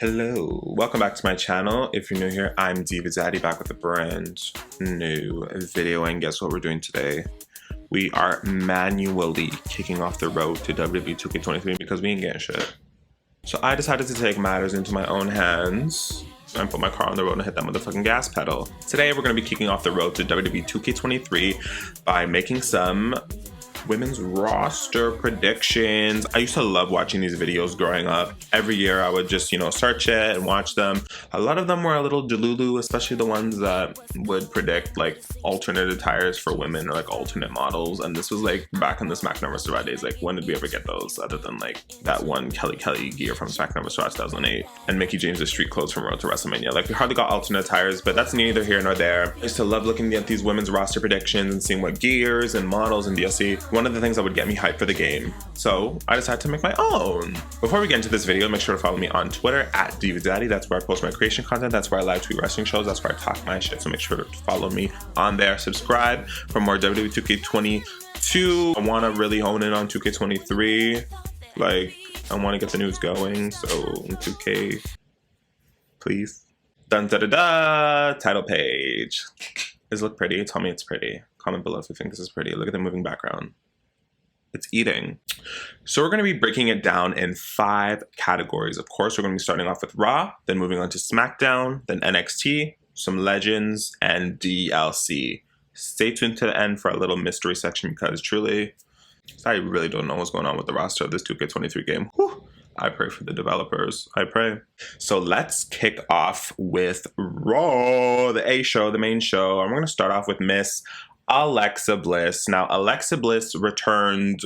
Hello, welcome back to my channel. If you're new here, I'm DivaDadd-e back with a brand new video, and guess what we're doing today? We are manually kicking off the road to Wwe 2K23 because we ain't getting shit. So I decided to take matters into my own hands and put my car on the road and hit that motherfucking gas pedal. Today we're going to be kicking off the road to Wwe 2K23 by making some women's roster predictions. I used to love watching these videos growing up. Every year I would just, search it and watch them. A lot of them were a little delulu, especially the ones that would predict like alternate attires for women or like alternate models. And this was like back in the SmackDown vs. Raw days. Like, when did we ever get those other than like that one Kelly gear from SmackDown vs. Raw 2008 and Mickie James' street clothes from Road to WrestleMania? Like, we hardly got alternate attires, but that's neither here nor there. I used to love looking at these women's roster predictions and seeing what gears and models and DLC. One of the things that would get me hyped for the game. So I decided to make my own. Before we get into this video, make sure to follow me on Twitter at DivaDadd-e. That's where I post my creation content. That's where I live tweet wrestling shows. That's where I talk my shit. So make sure to follow me on there. Subscribe for more Wwe 2K22. I want to really hone in on 2K23. Like, I want to get the news going. So 2K, please. Dun da da da. Title page. Does it look pretty? Tell me it's pretty. Comment below if you think this is pretty. Look at the moving background. It's eating. So we're going to be breaking it down in 5 categories. Of course, we're going to be starting off with Raw, then moving on to SmackDown, then NXT, some Legends, and DLC. Stay tuned to the end for a little mystery section because truly, I really don't know what's going on with the roster of this 2K23 game. Whew. I pray for the developers. I pray. So let's kick off with Raw, the A show, the main show. And we're going to start off with Miss Alexa Bliss. Now, Alexa Bliss returned.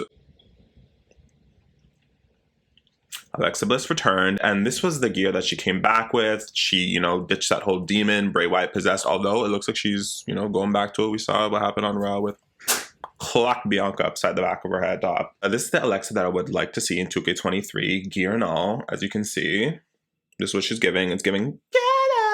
And this was the gear that she came back with. She, ditched that whole demon, Bray Wyatt possessed, although it looks like she's, going back to what we saw, what happened on Raw with clock Bianca upside the back of her head top. This is the Alexa that I would like to see in 2K23, gear and all, as you can see. This is what she's giving. It's giving, get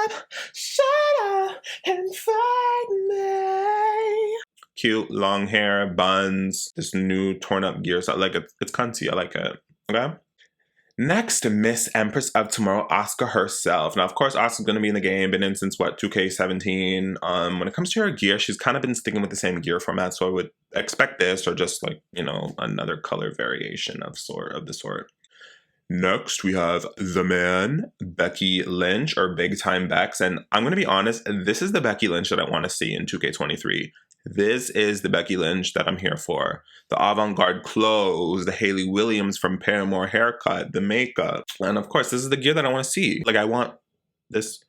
up, shut up, and fight me. Cute, long hair, buns, this new torn up gear. So I like it. It's cunty. I like it. Okay? Next, Miss Empress of Tomorrow, Asuka herself. Now, of course, Asuka's going to be in the game, been in since, 2K17. When it comes to her gear, she's kind of been sticking with the same gear format, so I would expect this, or just, another color variation of the sort. Next, we have the man, Becky Lynch, or Big Time Bex, and I'm going to be honest, this is the Becky Lynch that I want to see in 2K23. This is the Becky Lynch that I'm here for. The avant-garde clothes, the Hayley Williams from Paramore haircut, the makeup. And of course, this is the gear that I want to see. Like, I want this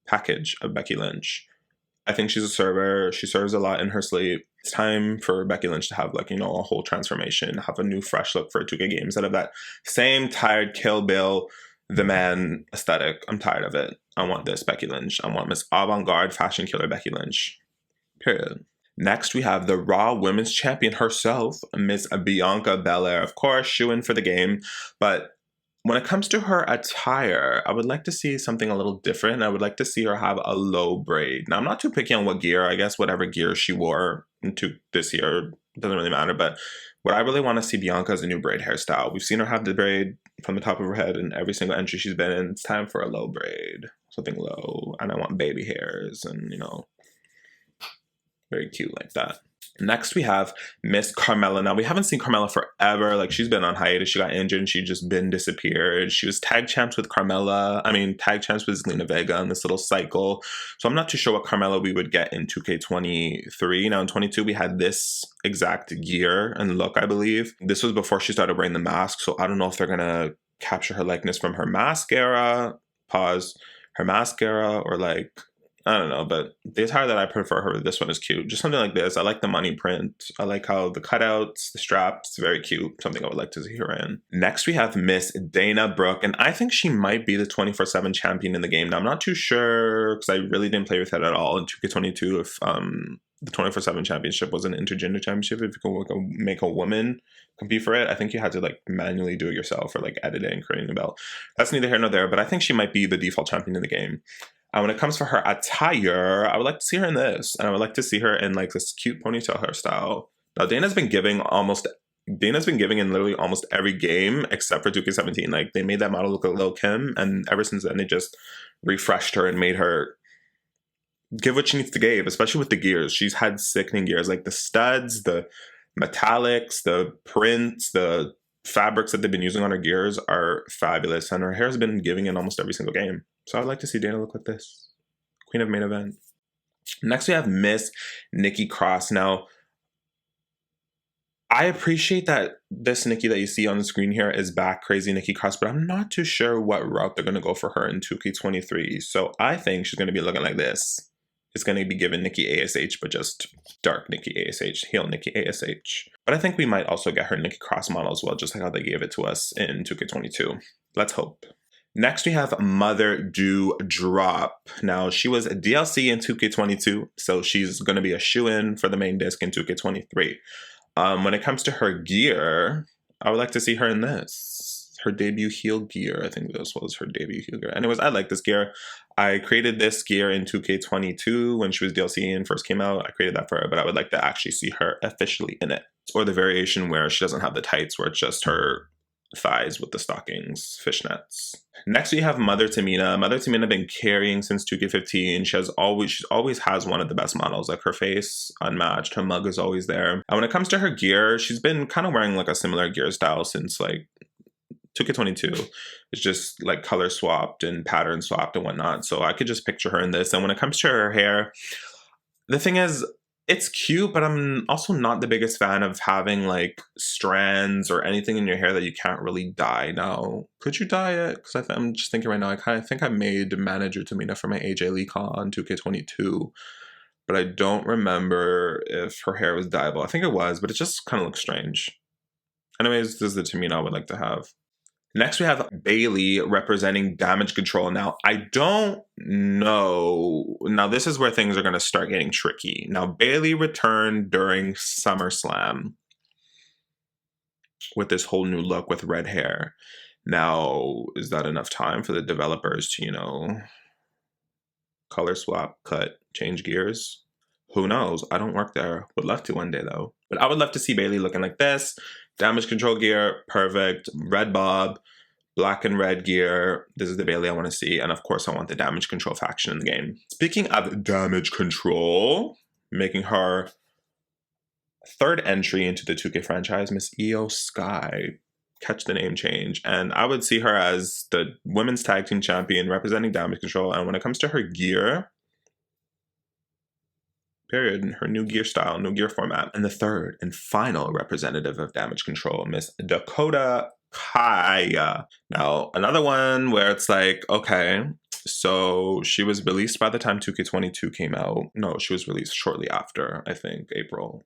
package of Becky Lynch. I think she's a server. She serves a lot in her sleep. It's time for Becky Lynch to have, a whole transformation, have a new, fresh look for a 2K game instead of that same tired Kill Bill, the man aesthetic. I'm tired of it. I want this Becky Lynch. I want Miss Avant-Garde Fashion Killer Becky Lynch. Period. Next, we have the Raw Women's Champion herself, Miss Bianca Belair. Of course, shoo-in for the game, but when it comes to her attire, I would like to see something a little different. I would like to see her have a low braid. Now, I'm not too picky on what gear. I guess whatever gear she wore into this year doesn't really matter, but what I really want to see Bianca is a new braid hairstyle. We've seen her have the braid from the top of her head in every single entry she's been in. It's time for a low braid, something low, and I want baby hairs and, very cute like that. Next, we have Miss Carmella. Now, we haven't seen Carmella forever. Like, she's been on hiatus. She got injured and she just been disappeared. She was tag champs with tag champs with Zelina Vega in this little cycle. So I'm not too sure what Carmella we would get in 2K23. Now, in 22, we had this exact gear and look, I believe. This was before she started wearing the mask. So I don't know if they're going to capture her likeness from her mascara, her mascara, or I don't know, but the attire that I prefer her, this one is cute. Just something like this. I like the money print. I like how the cutouts, the straps, very cute. Something I would like to see her in. Next, we have Miss Dana Brooke, and I think she might be the 24/7 champion in the game. Now, I'm not too sure, because I really didn't play with it at all in 2K22, if the 24/7 championship was an intergender championship. If you could make a woman compete for it, I think you had to manually do it yourself, or edit it and create a belt. That's neither here nor there, but I think she might be the default champion in the game. And when it comes for her attire, I would like to see her in this. And I would like to see her in this cute ponytail hairstyle. Now, Dana's been giving almost Dana's been giving in literally almost every game except for 2K17. Like, they made that model look like Lil Kim, and ever since then, they just refreshed her and made her give what she needs to give, especially with the gears. She's had sickening gears, like the studs, the metallics, the prints, the fabrics that they've been using on her gears are fabulous, and her hair's been giving in almost every single game. So I'd like to see Dana look like this. Queen of main event. Next we have Miss Nikki Cross. Now, I appreciate that this Nikki that you see on the screen here is back, Crazy Nikki Cross, but I'm not too sure what route they're going to go for her in 2K23. So I think she's going to be looking like this. It's going to be given Nikki ASH, but just dark Nikki ASH, heel Nikki ASH. But I think we might also get her Nikki Cross model as well, just like how they gave it to us in 2K22. Let's hope. Next, we have Mother Do Drop. Now, she was a DLC in 2K22, so she's going to be a shoo-in for the main disc in 2K23. When it comes to her gear, I would like to see her in this. Her debut heel gear. I think this was her debut heel gear. Anyways, I like this gear. I created this gear in 2K22 when she was DLC and first came out. I created that for her, but I would like to actually see her officially in it. Or the variation where she doesn't have the tights, where it's just her thighs with the stockings, fishnets. Next, we have Mother Tamina. Mother Tamina been carrying since 2K15. She always has one of the best models. Like, her face, unmatched. Her mug is always there. And when it comes to her gear, she's been kind of wearing like a similar gear style since like 2K22. It's just like color swapped and pattern swapped and whatnot. So I could just picture her in this. And when it comes to her hair, the thing is, it's cute, but I'm also not the biggest fan of having like strands or anything in your hair that you can't really dye. Now, could you dye it? Because I'm just thinking right now, I kind of think I made Manager Tamina for my AJ Lee con 2K22, but I don't remember if her hair was dyeable. I think it was, but it just kind of looks strange. Anyways, this is the Tamina I would like to have. Next, we have Bailey representing Damage Control. Now, I don't know. Now, this is where things are going to start getting tricky. Now, Bailey returned during SummerSlam with this whole new look with red hair. Now, is that enough time for the developers to, you know, color swap, cut, change gears? Who knows? I don't work there. Would love to one day, though. But I would love to see Bailey looking like this. Damage Control gear, perfect. Red bob, black and red gear. This is the Bailey I want to see. And of course, I want the Damage Control faction in the game. Speaking of Damage Control, making her third entry into the 2K franchise, Miss Io Sky. Catch the name change. And I would see her as the Women's Tag Team Champion representing Damage Control. And when it comes to her gear, period, her new gear style, new gear format. And the third and final representative of Damage Control, Miss Dakota Kai. Now, another one where it's like, okay, so she was released by the time 2K22 came out. No, she was released shortly after, I think, April.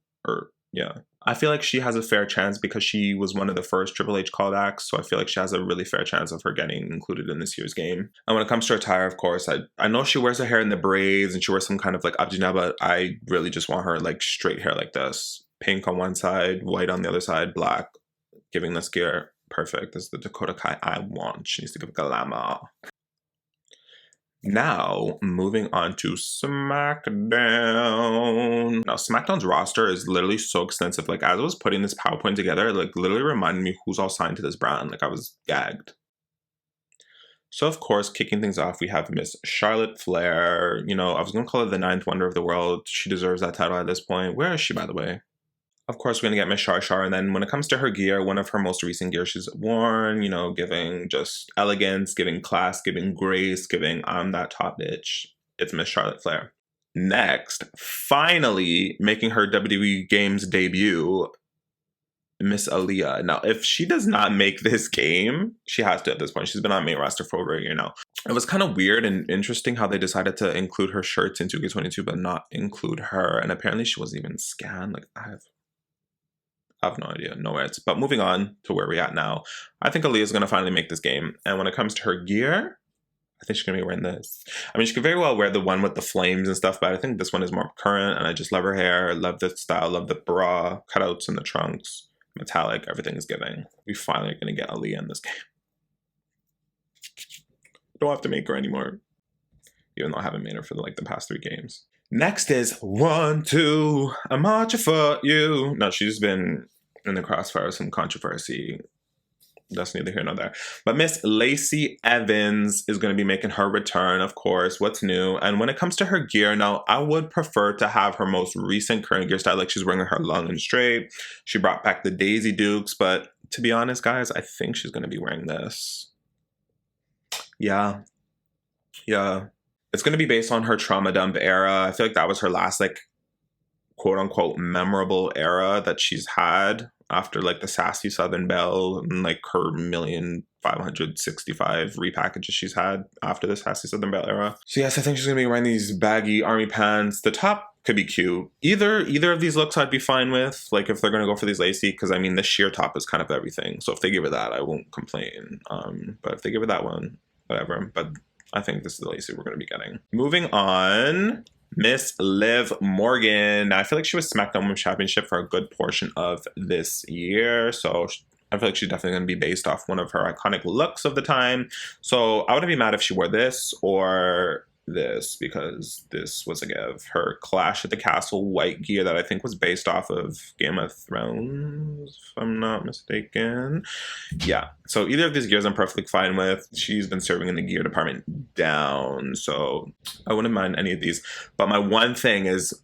Yeah. I feel like she has a fair chance because she was one of the first Triple H callbacks, so I feel like she has a really fair chance of her getting included in this year's game. And when it comes to her attire, of course, I know she wears her hair in the braids and she wears some kind of like abjina, but I really just want her like straight hair like this. Pink on one side, white on the other side, black, giving this gear. Perfect. This is the Dakota Kai I want. She needs to give glamour. Now, moving on to SmackDown. Now, SmackDown's roster is literally so extensive. Like, as I was putting this PowerPoint together, like, literally reminded me who's all signed to this brand. Like, I was gagged. So, of course, kicking things off, we have Miss Charlotte Flair. You know, I was going to call her the ninth wonder of the world. She deserves that title at this point. Where is she, by the way? Of course, we're going to get Miss Char. And then when it comes to her gear, one of her most recent gear she's worn, you know, giving just elegance, giving class, giving grace, giving I'm that top bitch. It's Miss Charlotte Flair. Next, finally making her WWE Games debut, Miss Aaliyah. Now, if she does not make this game, she has to at this point. She's been on main roster for over a year now. It was kind of weird and interesting how they decided to include her shirts in 2K22, but not include her. And apparently she wasn't even scanned. Like, I have no idea, no words. But moving on to where we're at now, I think Aaliyah's going to finally make this game. And when it comes to her gear, I think she's going to be wearing this. I mean, she could very well wear the one with the flames and stuff, but I think this one is more current, and I just love her hair. I love the style, love the bra, cutouts in the trunks, metallic, everything is giving. We finally going to get Aaliyah in this game. Don't have to make her anymore, even though I haven't made her for like the past 3 games. Next is 1, 2, I'm marching for you. Now, she's been in the crossfire of some controversy. That's neither here nor there. But Miss Lacey Evans is going to be making her return, of course. What's new? And when it comes to her gear, now, I would prefer to have her most recent current gear style. Like, she's wearing her long and straight. She brought back the Daisy Dukes. But to be honest, guys, I think she's going to be wearing this. Yeah. Yeah. It's going to be based on her trauma dump era. I feel like that was her last, like, quote unquote memorable era that she's had after like the Sassy Southern Belle and like her 1,565 repackages she's had after the Sassy Southern Belle era. So yes, I think she's gonna be wearing these baggy army pants. The top could be cute. Either of these looks I'd be fine with, like if they're gonna go for these lacy, because I mean the sheer top is kind of everything. So if they give her that, I won't complain. But if they give her that one, whatever. But I think this is the lacy we're gonna be getting. Moving on. Miss Liv Morgan. Now, I feel like she was SmackDown Women's Championship for a good portion of this year. So I feel like she's definitely going to be based off one of her iconic looks of the time. So I wouldn't be mad if she wore this or this, because this was a give. Her Clash at the Castle white gear that I think was based off of Game of Thrones, if I'm not mistaken. Yeah, so either of these gears I'm perfectly fine with. She's been serving in the gear department down, so I wouldn't mind any of these. But my one thing is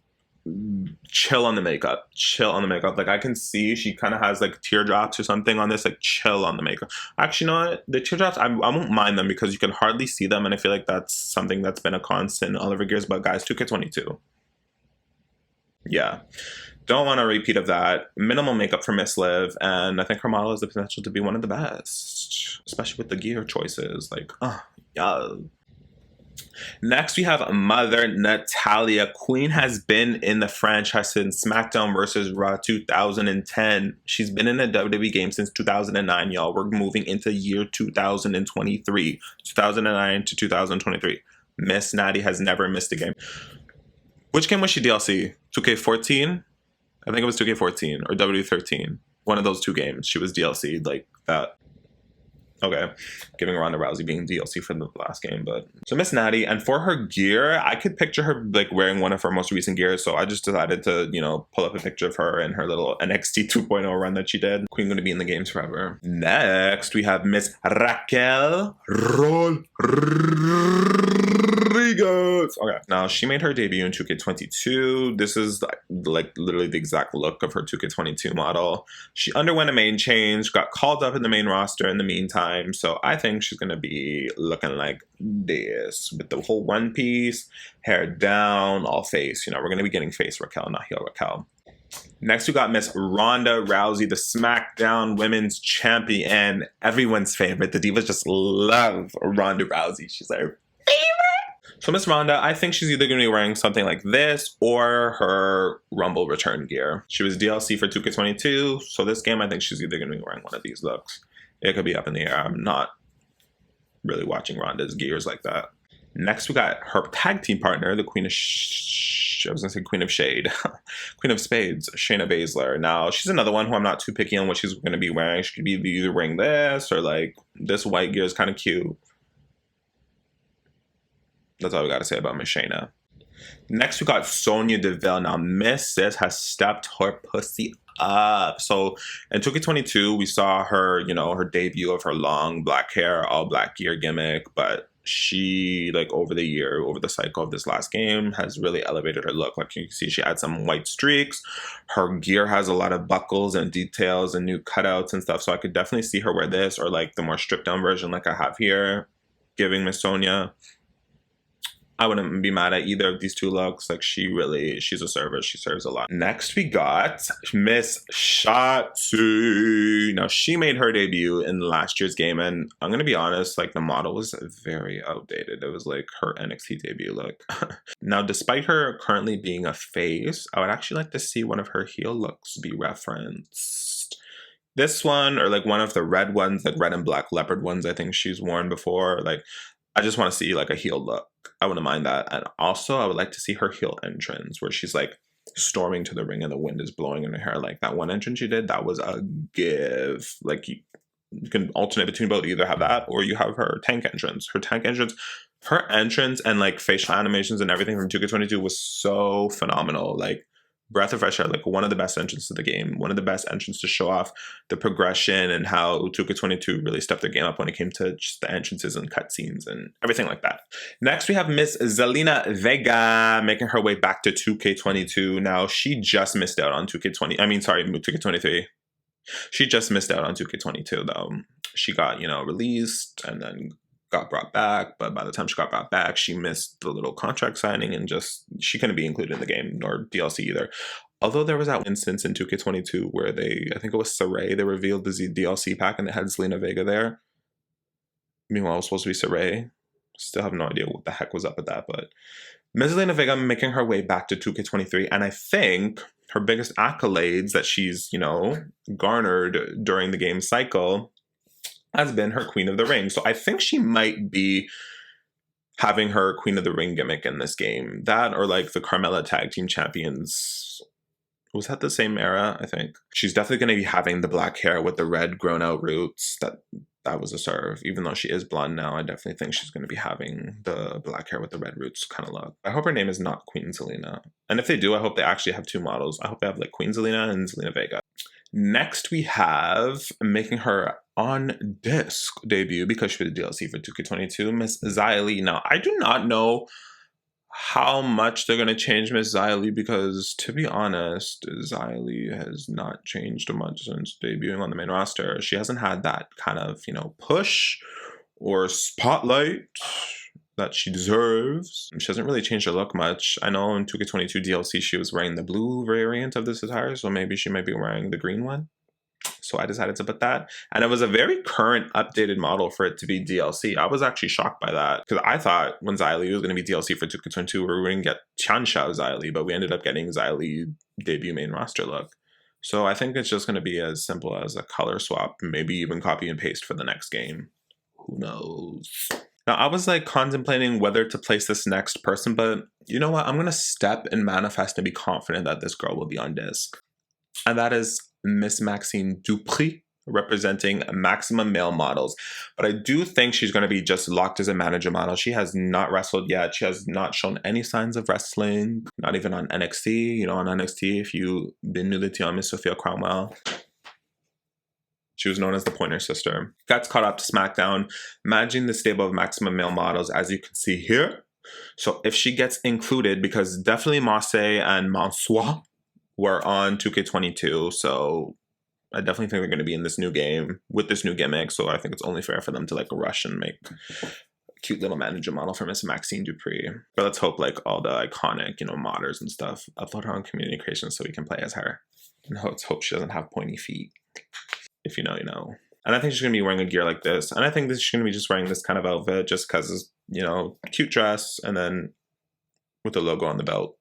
chill on the makeup. Chill on the makeup. Like, I can see she kind of has like teardrops or something on this. Like, chill on the makeup. Actually, you know what? The teardrops, I won't mind them because you can hardly see them, and I feel like that's something that's been a constant all over gears. But guys, 2K22. Yeah. Don't want a repeat of that. Minimal makeup for Miss Liv, and I think her model has the potential to be one of the best, especially with the gear choices. Like, oh, yeah. Next, we have Mother Natalia. Queen has been in the franchise since SmackDown vs. Raw 2010. She's been in a WWE game since 2009, y'all. We're moving into year 2023. 2009 to 2023. Miss Natty has never missed a game. Which game was she DLC? 2K14? I think it was 2K14 or W13. One of those two games. She was DLC like that. Okay, giving Ronda Rousey being DLC for the last game, but so Miss Natty, and for her gear, I could picture her like wearing one of her most recent gears, so I just decided to, you know, pull up a picture of her in her little NXT 2.0 run that she did. Queen gonna be in the games forever. Next, we have Miss Raquel Rodriguez. Okay, now she made her debut in 2K22. This is like literally the exact look of her 2K22 model. She underwent a main change, got called up in the main roster in the meantime. So I think she's gonna be looking like this with the whole one piece, hair down, all face. You know, we're gonna be getting face Raquel, not heel Raquel. Next, we got Miss Ronda Rousey, the SmackDown Women's Champion, everyone's favorite. The divas just love Ronda Rousey. She's their favorite. So Miss Ronda, I think she's either gonna be wearing something like this or her Rumble return gear. She was DLC for 2K22, so this game I think she's either gonna be wearing one of these looks. It could be up in the air. I'm not really watching Ronda's gears like that. Next, we got her tag team partner, the Queen of I was gonna say Queen of Shade. Queen of Spades, Shayna Baszler. Now, she's another one who I'm not too picky on what she's gonna be wearing. She could be either wearing this or like this white gear is kind of cute. That's all we gotta say about Miss Shayna. Next, we got Sonya Deville. Now, Miss Sis has stepped her pussy up. So in 2K22, we saw her, you know, her debut of her long black hair, all black gear gimmick, but she, like, over the cycle of this last game, has really elevated her look. Like, you can see she had some white streaks. Her gear has a lot of buckles and details and new cutouts and stuff, so I could definitely see her wear this or, like, the more stripped down version like I have here, giving Miss Sonya. I wouldn't be mad at either of these two looks. Like, she's a server. She serves a lot. Next, we got Miss Shotzi. Now, she made her debut in last year's game, and I'm going to be honest, like, the model was very outdated. It was like her NXT debut look. Now, despite her currently being a face, I would actually like to see one of her heel looks be referenced. This one, or like one of the red ones, like red and black leopard ones I think she's worn before. Like, I just want to see like a heel look. I wouldn't mind that. And also, I would like to see her heel entrance where she's like storming to the ring and the wind is blowing in her hair. Like that one entrance she did, that was a give. Like you can alternate between both. You either have that or you have her tank entrance. Her entrance and like facial animations and everything from 2K22 was so phenomenal. Like breath of fresh air, like one of the best entrants to the game, one of the best entrants to show off the progression and how 2K22 really stepped their game up when it came to just the entrances and cutscenes and everything like that. Next, we have Miss Zelina Vega making her way back to 2K22. Now, she just missed out on 2K23. She just missed out on 2K22 though. She got, released and then got brought back, but by the time she got brought back, she missed the little contract signing and she couldn't be included in the game nor DLC either. Although there was that instance in 2K22 where I think it was Saray, they revealed the DLC pack and they had Zelina Vega there. Meanwhile, it was supposed to be Saray. Still have no idea what the heck was up with that, but Ms. Zelina Vega making her way back to 2K23, and I think her biggest accolades that she's, garnered during the game cycle has been her Queen of the Ring. So I think she might be having her Queen of the Ring gimmick in this game. That or like the Carmella Tag Team Champions. Was that the same era? I think. She's definitely going to be having the black hair with the red grown out roots. That was a serve. Even though she is blonde now, I definitely think she's going to be having the black hair with the red roots kind of look. I hope her name is not Queen Zelina. And if they do, I hope they actually have two models. I hope they have like Queen Zelina and Zelina Vega. Next, we have making her on disc debut because she was DLC for 2K22, Miss Xia Li. Now, I do not know how much they're going to change Miss Xia Li because, to be honest, Xia Li has not changed much since debuting on the main roster. She hasn't had that kind of, push or spotlight that she deserves. She hasn't really changed her look much. I know in 2K22 DLC she was wearing the blue variant of this attire, so maybe she might be wearing the green one. So I decided to put that. And it was a very current updated model for it to be DLC. I was actually shocked by that because I thought when Xia Li was going to be DLC for 2K22 we were going to get Chansha Xia Li, but we ended up getting Xia Li debut main roster look. So I think it's just going to be as simple as a color swap, maybe even copy and paste for the next game. Who knows? Now, I was like contemplating whether to place this next person, but you know what? I'm going to step and manifest and be confident that this girl will be on disc. And that is Miss Maxine Dupri, representing Maximum Male Models. But I do think she's going to be just locked as a manager model. She has not wrestled yet. She has not shown any signs of wrestling, not even on NXT. On NXT, if you've been new to Miss Sophia Cromwell, she was known as the Pointer Sister. Got caught up to SmackDown, managing the stable of Maximum Male Models, as you can see here. So if she gets included, because definitely Masse and Mansois were on 2K22, so I definitely think they're going to be in this new game with this new gimmick, so I think it's only fair for them to like rush and make a cute little manager model for Miss Maxine Dupri. But let's hope like all the iconic, modders and stuff upload her on community creation so we can play as her. And let's hope she doesn't have pointy feet. If you know, you know. And I think she's going to be wearing a gear like this. And I think she's going to be just wearing this kind of outfit just because, cute dress and then with the logo on the belt.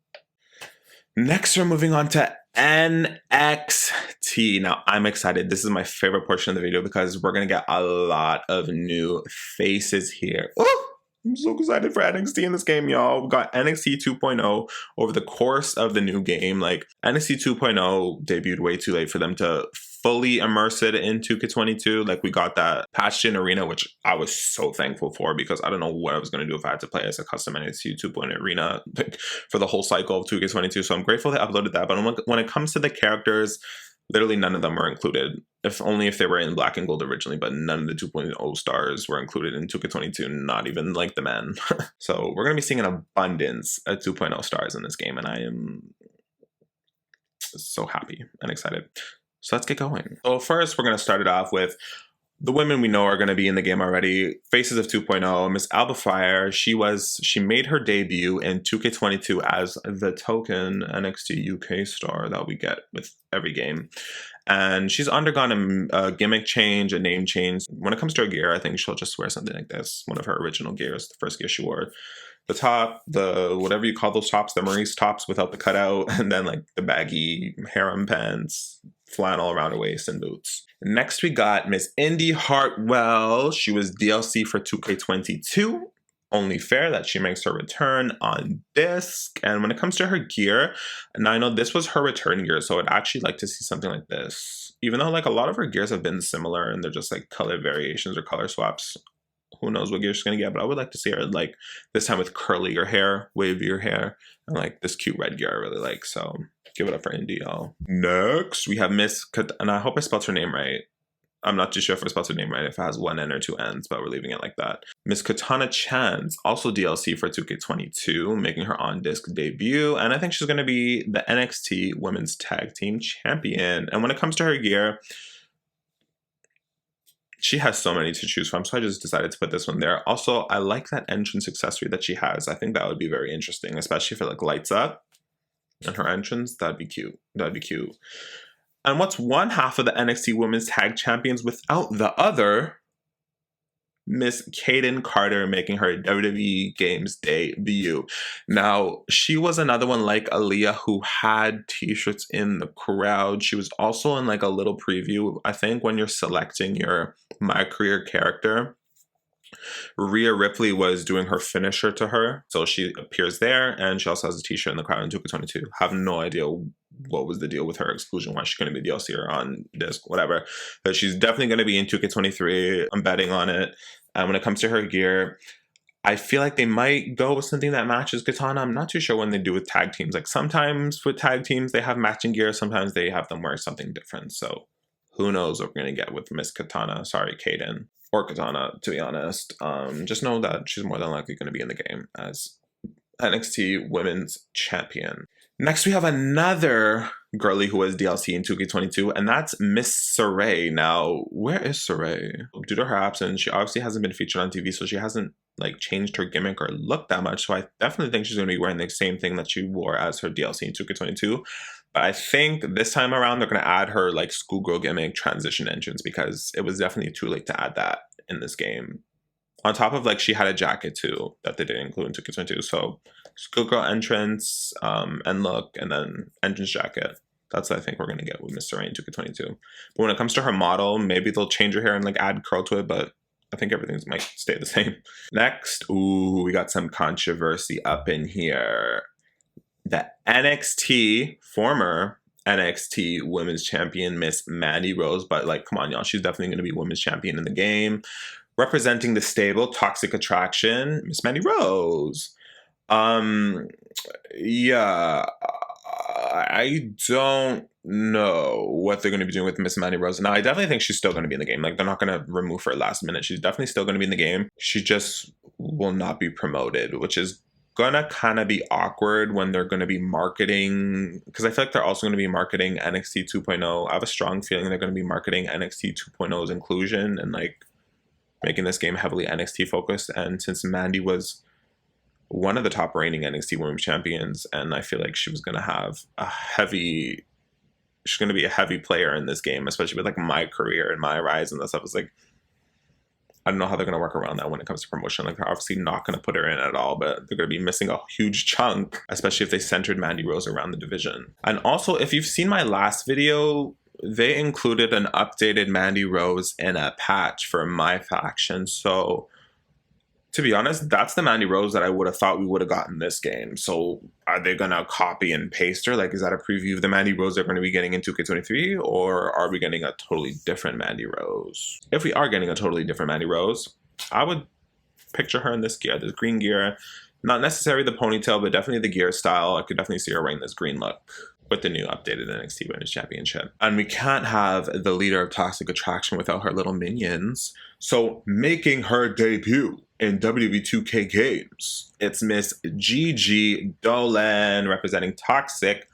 Next, we're moving on to NXT. Now, I'm excited. This is my favorite portion of the video because we're going to get a lot of new faces here. Oh, I'm so excited for NXT in this game, y'all. We got NXT 2.0 over the course of the new game. Like, NXT 2.0 debuted way too late for them to fully immerse it in 2K22. Like, we got that patched in arena, which I was so thankful for because I don't know what I was going to do if I had to play as a custom NXT 2.0 arena for the whole cycle of 2K22. So I'm grateful they uploaded that. But when it comes to the characters, literally none of them were included. Only if they were in black and gold originally, but none of the 2.0 stars were included in 2K22, not even like the men. So we're going to be seeing an abundance of 2.0 stars in this game, and I am so happy and excited. So let's get going. So first, we're going to start it off with the women we know are going to be in the game already. Faces of 2.0, Miss Alba Fire. She made her debut in 2K22 as the token NXT UK star that we get with every game. And she's undergone a gimmick change, a name change. When it comes to her gear, I think she'll just wear something like this. One of her original gears, the first gear she wore. The top, the whatever you call those tops, the Maurice tops without the cutout, and then like the baggy harem pants, flannel around her waist, and boots. Next, we got Miss Indy Hartwell. She was DLC for 2K22. Only fair that she makes her return on disc. And when it comes to her gear, and I know this was her return gear, so I'd actually like to see something like this. Even though like a lot of her gears have been similar and they're just like color variations or color swaps. Who knows what gear she's gonna get, but I would like to see her like this time with curlier hair, wavier hair, and like this cute red gear I really like. So Give it up for Indy, y'all. Next, we have Miss and I hope I spelled her name right. I'm not too sure if I spelled her name right, if it has one N or two N's, but we're leaving it like that. Miss Katana Chance, also DLC for 2K22, making her on-disc debut, and I think she's going to be the NXT Women's Tag Team Champion. And when it comes to her gear, she has so many to choose from, so I just decided to put this one there. Also, I like that entrance accessory that she has. I think that would be very interesting, especially if it like lights up in her entrance. That'd be cute. That'd be cute. And what's one half of the NXT Women's Tag Champions without the other? Miss Kaden Carter making her WWE Games debut. Now, she was another one like Aaliyah who had t-shirts in the crowd. She was also in like a little preview. I think when you're selecting your My Career character, Rhea Ripley was doing her finisher to her. So she appears there, and she also has a t-shirt in the crowd in 2K22. Have no idea what was the deal with her exclusion. Why she's going to be DLC or on disc, whatever. But she's definitely going to be in 2K23. I'm betting on it. And when it comes to her gear, I feel like they might go with something that matches Katana. I'm not too sure when they do with tag teams. Like sometimes with tag teams, they have matching gear. Sometimes they have them wear something different. So who knows what we're going to get with Miss Katana. Sorry, Kaden. Or Katana, to be honest. Just know that she's more than likely going to be in the game as NXT Women's Champion. Next, we have another girly who was DLC in 2K22, and that's Miss Saray. Now, where is Saray? Due to her absence, she obviously hasn't been featured on TV, so she hasn't like changed her gimmick or look that much. So I definitely think she's going to be wearing the same thing that she wore as her DLC in 2K22. But I think this time around, they're going to add her like schoolgirl gimmick transition entrance, because it was definitely too late to add that in this game. On top of like she had a jacket too that they didn't include in 2K22. So schoolgirl entrance and look, and then entrance jacket. That's what I think we're going to get with Miss Saray in 2K22. But when it comes to her model, maybe they'll change her hair and like add curl to it, but I think everything might stay the same. Next, ooh, we got some controversy up in here. The former NXT Women's Champion, Miss Mandy Rose, but like, come on, y'all, she's definitely going to be Women's Champion in the game. Representing the stable Toxic Attraction, Miss Mandy Rose. Yeah, I don't know what they're going to be doing with Miss Mandy Rose. Now, I definitely think she's still going to be in the game. Like, they're not going to remove her last minute. She's definitely still going to be in the game. She just will not be promoted, which is gonna kind of be awkward when they're going to be marketing, because I feel like they're also going to be marketing NXT 2.0. I have a strong feeling they're going to be marketing NXT 2.0's inclusion and like making this game heavily NXT focused. And since Mandy was one of the top reigning NXT Women's Champions, and I feel like she was going to have she's going to be a heavy player in this game, especially with like My Career and My Rise and that stuff. It's like, I don't know how they're going to work around that when it comes to promotion. Like, they're obviously not going to put her in at all, but they're going to be missing a huge chunk, especially if they centered Mandy Rose around the division. And also, if you've seen my last video, they included an updated Mandy Rose in a patch for my faction. So, to be honest, that's the Mandy Rose that I would have thought we would have gotten this game. So are they going to copy and paste her? Like, is that a preview of the Mandy Rose they're going to be getting in 2K23? Or are we getting a totally different Mandy Rose? If we are getting a totally different Mandy Rose, I would picture her in this gear, this green gear. Not necessarily the ponytail, but definitely the gear style. I could definitely see her wearing this green look with the new updated NXT Women's Championship. And we can't have the leader of Toxic Attraction without her little minions. So making her debut in Wwe 2K games, it's Miss Gigi Dolan representing Toxic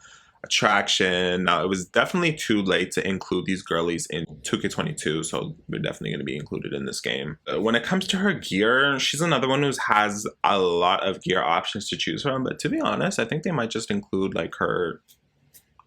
Attraction. Now, it was definitely too late to include these girlies in 2K22, so they're definitely going to be included in this game. When it comes to her gear, she's another one who has a lot of gear options to choose from, but to be honest, I think they might just include like her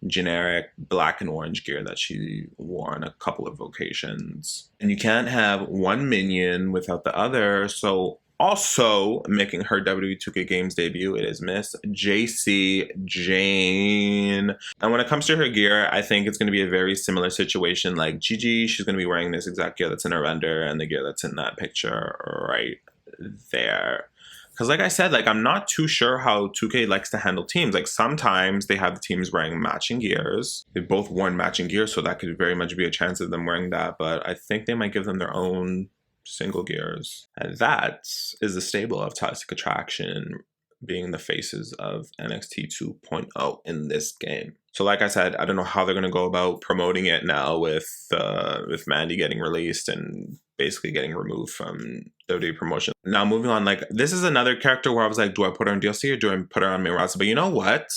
generic black and orange gear that she wore on a couple of occasions. And you can't have one minion without the other, so also making her WWE 2K games debut, it is Miss JC Jane. And when it comes to her gear, I think it's going to be a very similar situation like Gigi. She's going to be wearing this exact gear that's in her render and the gear that's in that picture right there. Because like I said, like, I'm not too sure how 2K likes to handle teams. Like, sometimes they have the teams wearing matching gears. They both worn matching gear, so that could very much be a chance of them wearing that. But I think they might give them their own single gears. And that is the stable of Toxic Attraction being the faces of NXT 2.0 in this game. So like I said, I don't know how they're going to go about promoting it now with Mandy getting released and basically getting removed from WWE promotion. Now moving on, like this is another character where I was like, do I put her in DLC or do I put her on main roster? But you know what?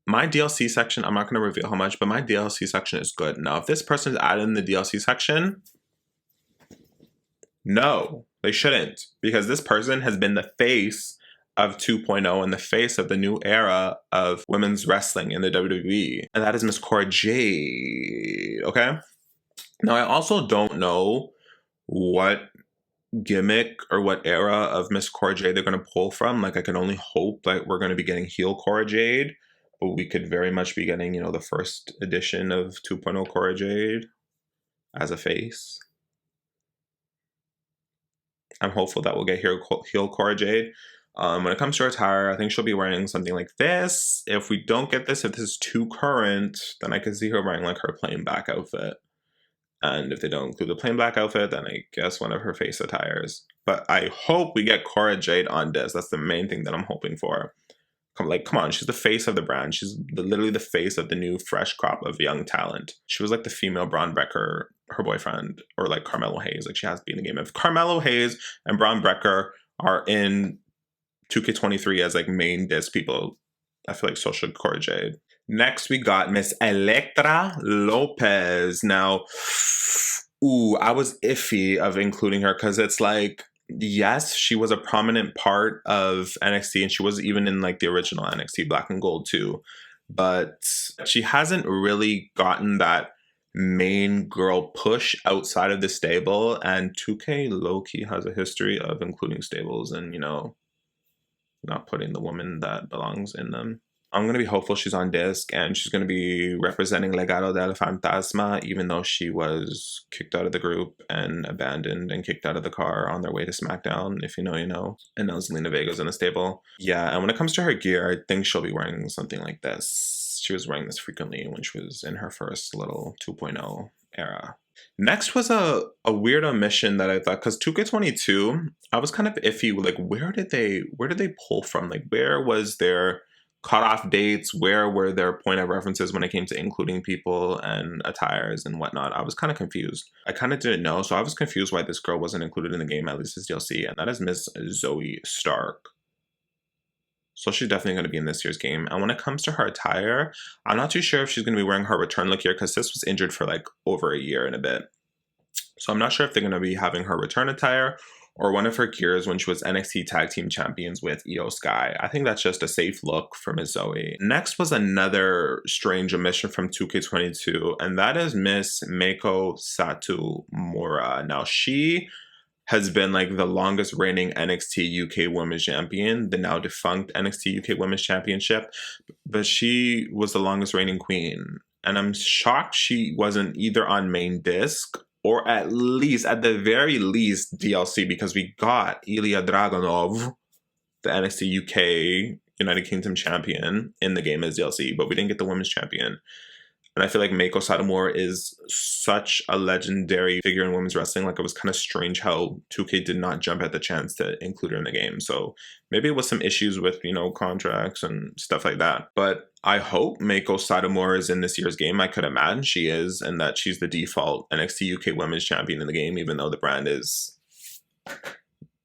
My DLC section, I'm not going to reveal how much, but my DLC section is good. Now, if this person is added in the DLC section, no, they shouldn't. Because this person has been the face of 2.0 and the face of the new era of women's wrestling in the WWE. And that is Miss Cora Jade, okay? Now, I also don't know what gimmick or what era of Miss Cora Jade they're going to pull from. Like, I can only hope that we're going to be getting heel Cora Jade. But we could very much be getting, you know, the first edition of 2.0 Cora Jade as a face. I'm hopeful that we'll get heel Cora Jade. When it comes to her attire, I think she'll be wearing something like this. If we don't get this, if this is too current, then I can see her wearing like her plain black outfit. And if they don't include the plain black outfit, then I guess one of her face attires. But I hope we get Cora Jade on this. That's the main thing that I'm hoping for. Come on, she's the face of the brand. She's literally the face of the new fresh crop of young talent. She was like the female Braun Breaker, her boyfriend, or like Carmelo Hayes. Like she has to be in the game. If Carmelo Hayes and Braun Breaker are in 2K23 as like main disc people, I feel like so should Cora Jade. Next, we got Miss Elektra Lopez. Now, I was iffy of including her because it's like, yes, she was a prominent part of NXT and she was even in like the original NXT Black and Gold too. But she hasn't really gotten that main girl push outside of the stable. And 2K low-key has a history of including stables and, you know, not putting the woman that belongs in them. I'm going to be hopeful she's on disc and she's going to be representing Legado del Fantasma, even though she was kicked out of the group and abandoned and kicked out of the car on their way to SmackDown, if you know, you know. And now Zelina Vega's in the stable. Yeah, and when it comes to her gear, I think she'll be wearing something like this. She was wearing this frequently when she was in her first little 2.0 era. Next was a weird omission that I thought, because 2K22, I was kind of iffy, like where did they pull from? Like where was their cutoff dates? Where were their point of references when it came to including people and attires and whatnot? I was kind of confused. I kind of didn't know, so I was confused why this girl wasn't included in the game, at least as DLC, and that is Miss Zoe Stark. So she's definitely going to be in this year's game. And when it comes to her attire, I'm not too sure if she's going to be wearing her return look here because this was injured for like over a year and a bit. So I'm not sure if they're going to be having her return attire or one of her gears when she was NXT Tag Team Champions with Io Sky. I think that's just a safe look for Miss Zoe. Next was another strange omission from 2K22, and that is Miss Meiko Satomura. Now, she has been like the longest reigning NXT UK Women's Champion, the now defunct NXT UK Women's Championship, but she was the longest reigning queen. And I'm shocked she wasn't either on main disc or at the very least, DLC, because we got Ilya Dragunov, the NXT UK United Kingdom champion, in the game as DLC, but we didn't get the women's champion. And I feel like Meiko Satomura is such a legendary figure in women's wrestling. Like, it was kind of strange how 2K did not jump at the chance to include her in the game. So maybe it was some issues with, you know, contracts and stuff like that. But I hope Meiko Satomura is in this year's game. I could imagine she is, and that she's the default NXT UK Women's Champion in the game, even though the brand is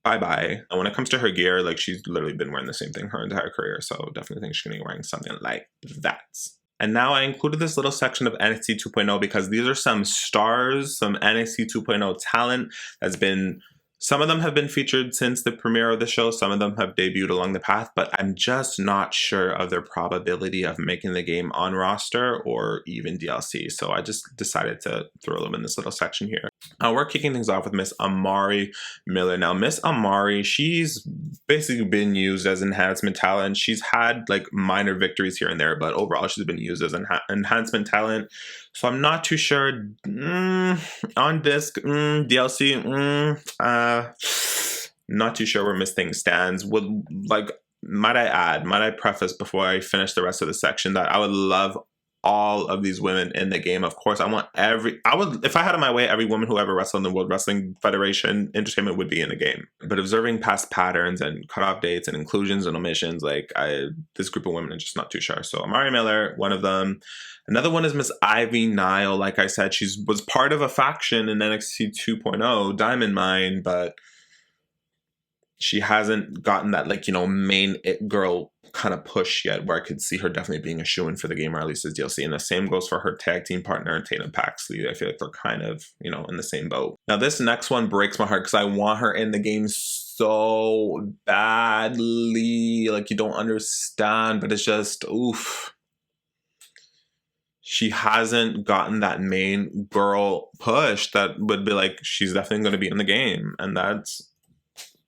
bye-bye. And when it comes to her gear, like, she's literally been wearing the same thing her entire career. So definitely think she's going to be wearing something like that. And now I included this little section of NXT 2.0 because these are some stars, some NXT 2.0 talent that's been, some of them have been featured since the premiere of the show, some of them have debuted along the path, but I'm just not sure of their probability of making the game on roster or even DLC. So I just decided to throw them in this little section here. We're kicking things off with Miss Amari Miller. Now, Miss Amari, she's basically been used as enhancement talent. She's had like minor victories here and there, but overall she's been used as enhancement talent. So I'm not too sure on disc, DLC, not too sure where Miss Thing stands. Might I preface before I finish the rest of the section that I would love all of these women in the game. Of course, if I had it my way, every woman who ever wrestled in the World Wrestling Federation Entertainment would be in the game. But observing past patterns and cutoff dates and inclusions and omissions, this group of women are just not too sure. So Amari Miller, one of them. Another one is Miss Ivy Nile. Like I said, she was part of a faction in NXT 2.0, Diamond Mine, but she hasn't gotten that, main it girl kind of push yet, where I could see her definitely being a shoo-in for the game, or at least as DLC. And the same goes for her tag team partner, Tatum Paxley. I feel like they're kind of, in the same boat. Now, this next one breaks my heart because I want her in the game so badly. Like, you don't understand, but it's just, oof. She hasn't gotten that main girl push that would be like, she's definitely going to be in the game. And that's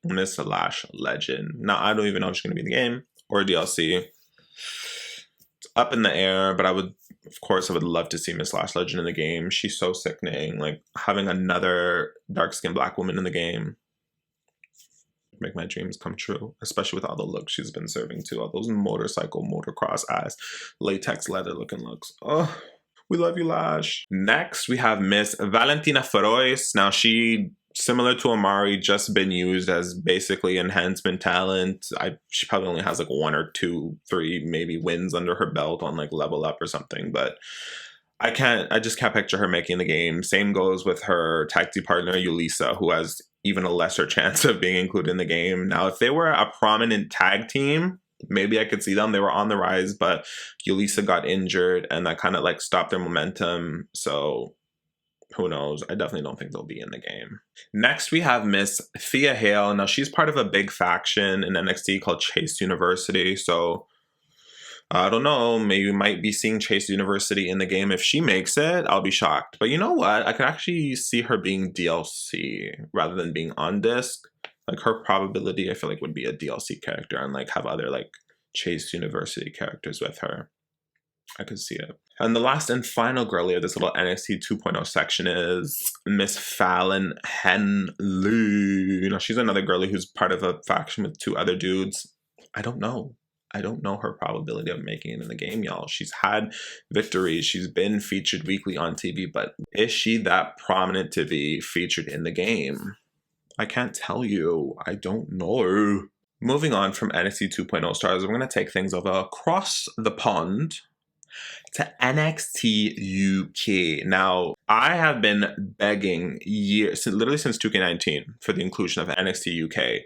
Miss Lash Legend. Now, I don't even know if she's going to be in the game or DLC. It's up in the air, but I would love to see Miss Lash Legend in the game. She's so sickening. Like, having another dark-skinned black woman in the game make my dreams come true, especially with all the looks she's been serving too. All those motocross ass, latex leather looking looks. Oh, we love you, Lash. Next, we have Miss Valentina Feroz. Now, similar to Amari, just been used as basically enhancement talent. She probably only has like 1 or 2, 3 maybe wins under her belt on like Level Up or something, but I just can't picture her making the game. Same goes with her tag team partner, Yulisa, who has even a lesser chance of being included in the game. Now, if they were a prominent tag team, maybe I could see them. They were on the rise, but Yulisa got injured and that kind of like stopped their momentum. So who knows? I definitely don't think they'll be in the game. Next, we have Miss Thea Hale. Now, she's part of a big faction in NXT called Chase University. So I don't know, maybe we might be seeing Chase University in the game. If she makes it, I'll be shocked. But you know what? I could actually see her being DLC rather than being on disc. Like, her probability, I feel like, would be a DLC character and like have other like Chase University characters with her. I could see it. And the last and final girlie of this little NXT 2.0 section is Miss Fallon Henley. She's another girlie who's part of a faction with 2 other dudes. I don't know her probability of making it in the game, y'all. She's had victories. She's been featured weekly on TV, but is she that prominent to be featured in the game? I can't tell you. I don't know. Moving on from NXT 2.0 stars, we're going to take things over across the pond to NXT UK. Now, I have been begging literally since 2K19 for the inclusion of NXT UK.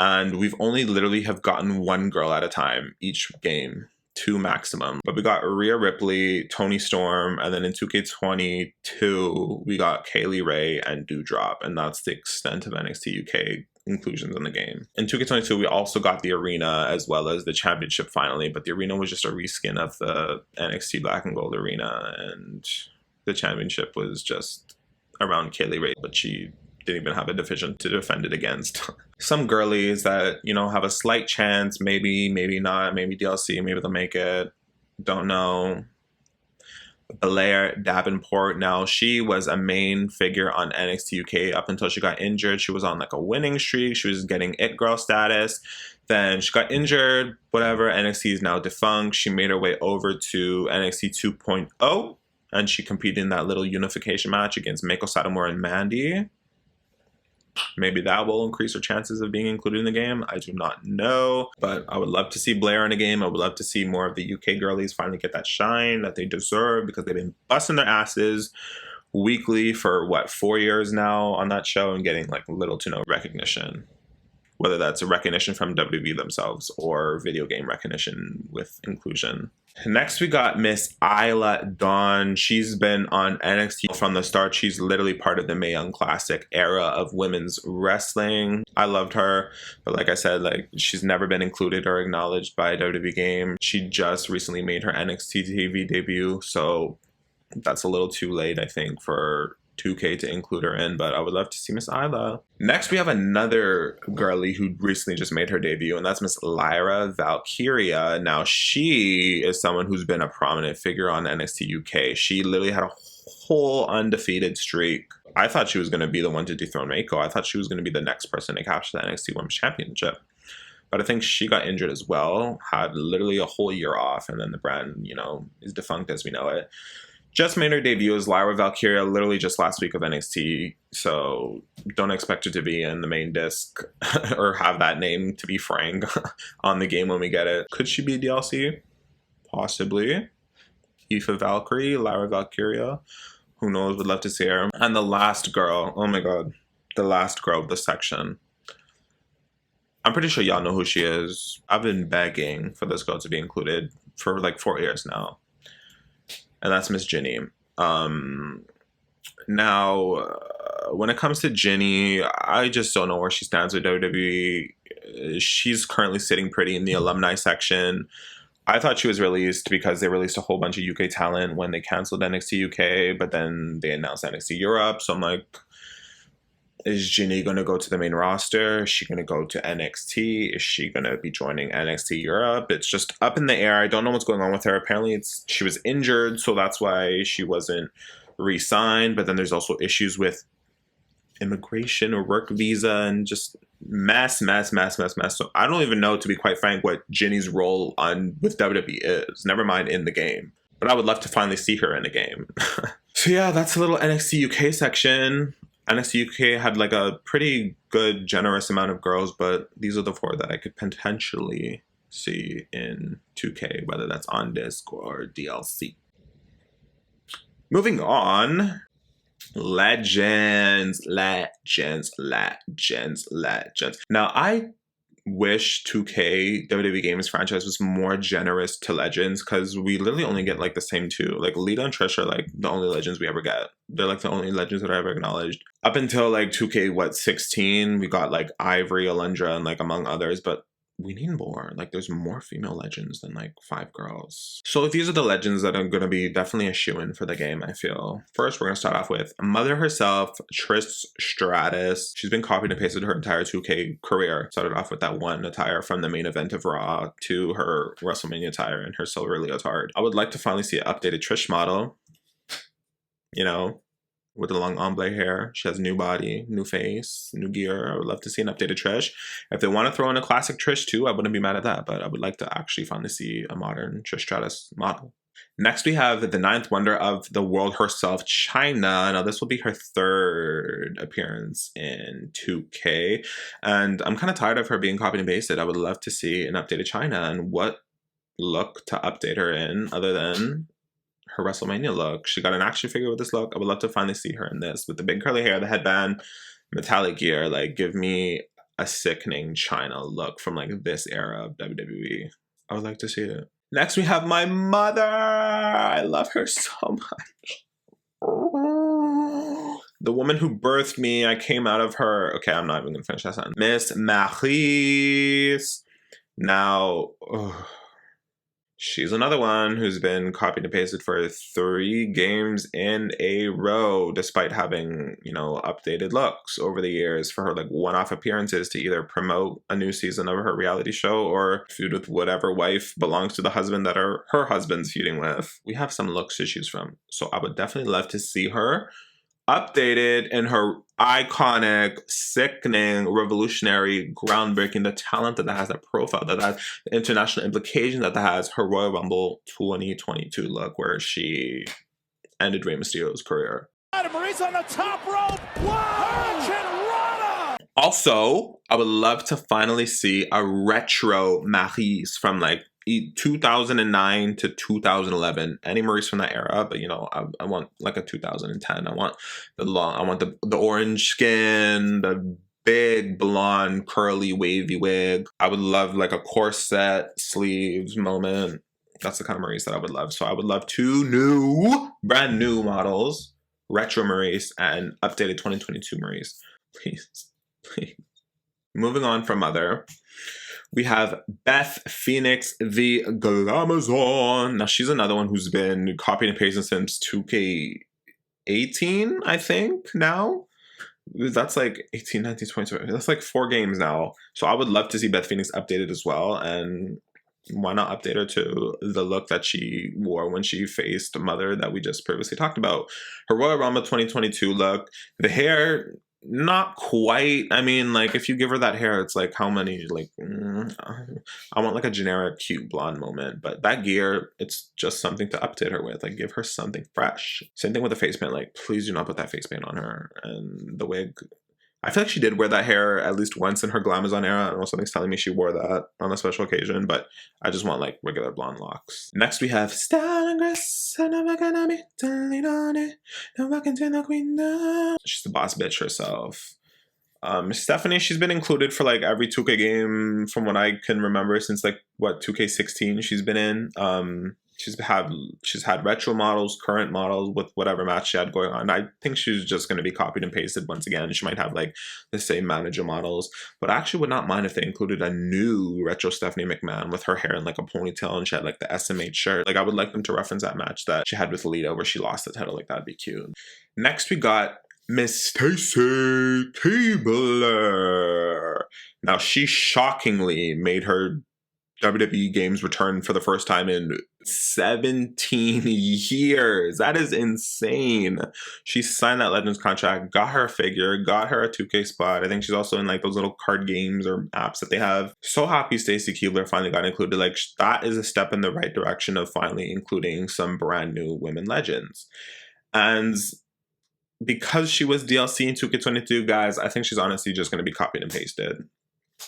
And we've only literally have gotten 1 girl at a time each game, 2 maximum. But we got Rhea Ripley, Toni Storm, and then in 2K22, we got Kaylee Ray and Dewdrop. And that's the extent of NXT UK inclusions in the game. In 2K22, we also got the arena as well as the championship finally, but the arena was just a reskin of the NXT Black and Gold arena, and the championship was just around Kaylee Ray, but she didn't even have a division to defend it against. Some girlies that, have a slight chance, maybe not, maybe DLC, maybe they'll make it, don't know. Blair Davenport. Now, she was a main figure on NXT UK up until she got injured. She was on like a winning streak. She was getting it girl status. Then she got injured, whatever. NXT is now defunct. She made her way over to NXT 2.0 and she competed in that little unification match against Meiko Satomura and Mandy. Maybe that will increase her chances of being included in the game. I do not know, but I would love to see Blair in a game. I would love to see more of the UK girlies finally get that shine that they deserve, because they've been busting their asses weekly for 4 years now on that show and getting like little to no recognition. Whether that's a recognition from WWE themselves or video game recognition with inclusion. Next, we got Miss Isla Dawn. She's been on NXT from the start. She's literally part of the Mae Young Classic era of women's wrestling. I loved her, but like I said, she's never been included or acknowledged by a WWE game. She just recently made her NXT TV debut, so that's a little too late, I think, for 2K to include her in, but I would love to see Miss Isla. Next, we have another girlie who recently just made her debut, and that's Miss Lyra Valkyria. Now, she is someone who's been a prominent figure on NXT UK. She literally had a whole undefeated streak. I thought she was going to be the one to dethrone Meiko. I thought she was going to be the next person to capture the NXT Women's Championship. But I think she got injured as well, had literally a whole year off, and then the brand, you know, is defunct as we know it. Just made her debut as Lyra Valkyria literally just last week of NXT, so don't expect her to be in the main disc or have that name, to be frank, on the game when we get it. Could she be DLC? Possibly. Aoife Valkyrie, Lyra Valkyria, who knows, would love to see her. And the last girl, oh my god, the last girl of the section. I'm pretty sure y'all know who she is. I've been begging for this girl to be included for like 4 years now. And that's Miss Ginny. Now, when it comes to Ginny, I just don't know where she stands with WWE. She's currently sitting pretty in the alumni section. I thought she was released because they released a whole bunch of UK talent when they canceled NXT UK, but then they announced NXT Europe. So I'm like, is Ginny going to go to the main roster? Is she going to go to NXT? Is she going to be joining NXT Europe? It's just up in the air. I don't know what's going on with her. Apparently she was injured, so that's why she wasn't re-signed. But then there's also issues with immigration or work visa and just mess. So I don't even know, to be quite frank, what Ginny's role with WWE is. Never mind in the game. But I would love to finally see her in the game. So yeah, that's a little NXT UK section. NXT UK had like a pretty good, generous amount of girls, but these are the 4 that I could potentially see in 2K, whether that's on disc or DLC. Moving on. Legends. Now, I wish 2K WWE Games franchise was more generous to legends, because we literally only get like the same 2. Like Lita and Trish are like the only legends we ever get. They're like the only legends that are ever acknowledged. Up until like 2K 16, we got like Ivory, Alundra, and like among others, but we need more. Like there's more female legends than like 5 girls. So these are the legends that are going to be definitely a shoo-in for the game, I feel. First, we're going to start off with Mother herself, Trish Stratus. She's been copied and pasted her entire 2K career. Started off with that one attire from the main event of Raw to her WrestleMania attire and her silver leotard. I would like to finally see an updated Trish model, you know, with the long ombre hair. She has new body, new face, new gear. I would love to see an updated Trish. If they want to throw in a classic Trish too, I wouldn't be mad at that, but I would like to actually finally see a modern Trish Stratus model. Next, we have the 9th wonder of the world herself, Chyna. Now, this will be her 3rd appearance in 2K, and I'm kind of tired of her being copied and pasted. I would love to see an updated Chyna, and what look to update her in other than her WrestleMania look. She got an action figure with this look. I would love to finally see her in this with the big curly hair, the headband, metallic gear. Like, give me a sickening Chyna look from like this era of WWE. I would like to see it. Next, we have my mother. I love her so much. The woman who birthed me, I came out of her. Okay, I'm not even gonna finish that sentence. Miss Maryse. Now, she's another one who's been copied and pasted for 3 games in a row, despite having, you know, updated looks over the years for her like one-off appearances to either promote a new season of her reality show or feud with whatever wife belongs to the husband that her husband's feuding with. We have some looks to choose from. So I would definitely love to see her updated in her iconic, sickening, revolutionary, groundbreaking, the talent that has, the profile that has, the international implication that has, her Royal Rumble 2022 look, where she ended Rey Mysterio's career. Maryse on the top rope. Hurricane Rana. Also, I would love to finally see a retro Maryse from like 2009 to 2011. Any Maryse from that era, but you know, I want like a 2010. I want the orange skin, the big blonde curly wavy wig. I would love like a corset sleeves moment. That's the kind of Maryse that I would love. So I would love 2 brand new models, retro Maryse and updated 2022 Maryse. Please. Moving on from Mother, we have Beth Phoenix, the Glamazon. Now, she's another one who's been copied and pasted since 2K18, I think, now. That's like 18, 19, 20. That's like 4 games now. So I would love to see Beth Phoenix updated as well. And why not update her to the look that she wore when she faced Mother that we just previously talked about? Her Royal Rumble 2022 look. The hair, not quite. I mean, like, if you give her that hair, it's like how many, like, I want like a generic cute blonde moment, but that gear, it's just something to update her with. Like give her something fresh. Same thing with the face paint. Like please do not put that face paint on her. And the wig, I feel like she did wear that hair at least once in her Glamazon era. I don't know, something's telling me she wore that on a special occasion, but I just want like regular blonde locks. Next we have style and grace. She's the boss bitch herself. Stephanie, she's been included for like every 2K game from what I can remember since like what 2K16 she's been in. She's had retro models, current models with whatever match she had going on. I think she's just going to be copied and pasted once again. She might have like the same manager models, but I actually would not mind if they included a new retro Stephanie McMahon with her hair in like a ponytail and she had like the SMH shirt. Like I would like them to reference that match that she had with Lita where she lost the title. Like that'd be cute. Next we got Miss Stacey Keibler. Now she shockingly made her WWE games return for the first time in 17 years. That is insane. She signed that Legends contract, got her a figure, got her a 2K spot. I think she's also in like those little card games or apps that they have. So happy Stacey Keibler finally got included. Like that is a step in the right direction of finally including some brand new women legends. And because she was DLC in 2K22, guys, I think she's honestly just going to be copied and pasted.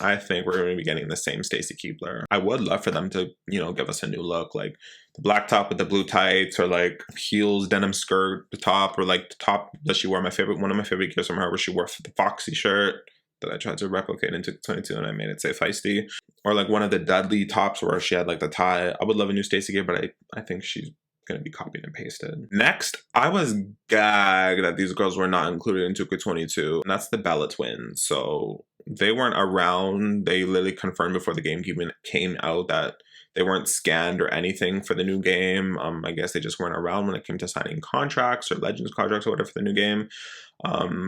I think we're going to be getting the same Stacey Keibler. I would love for them to, you know, give us a new look, like the black top with the blue tights, or like heels, denim skirt, the top, or like the top that she wore. One of my favorite gears from her, where she wore the Foxy shirt that I tried to replicate in 2K22 and I made it say feisty, or like one of the Dudley tops where she had like the tie. I would love a new Stacey gear, but I think she's going to be copied and pasted. Next, I was gagged that these girls were not included in 2K22, and that's the Bella twins. So they weren't around. They literally confirmed before the game even came out that they weren't scanned or anything for the new game. I guess they just weren't around when it came to signing contracts or Legends contracts or whatever for the new game.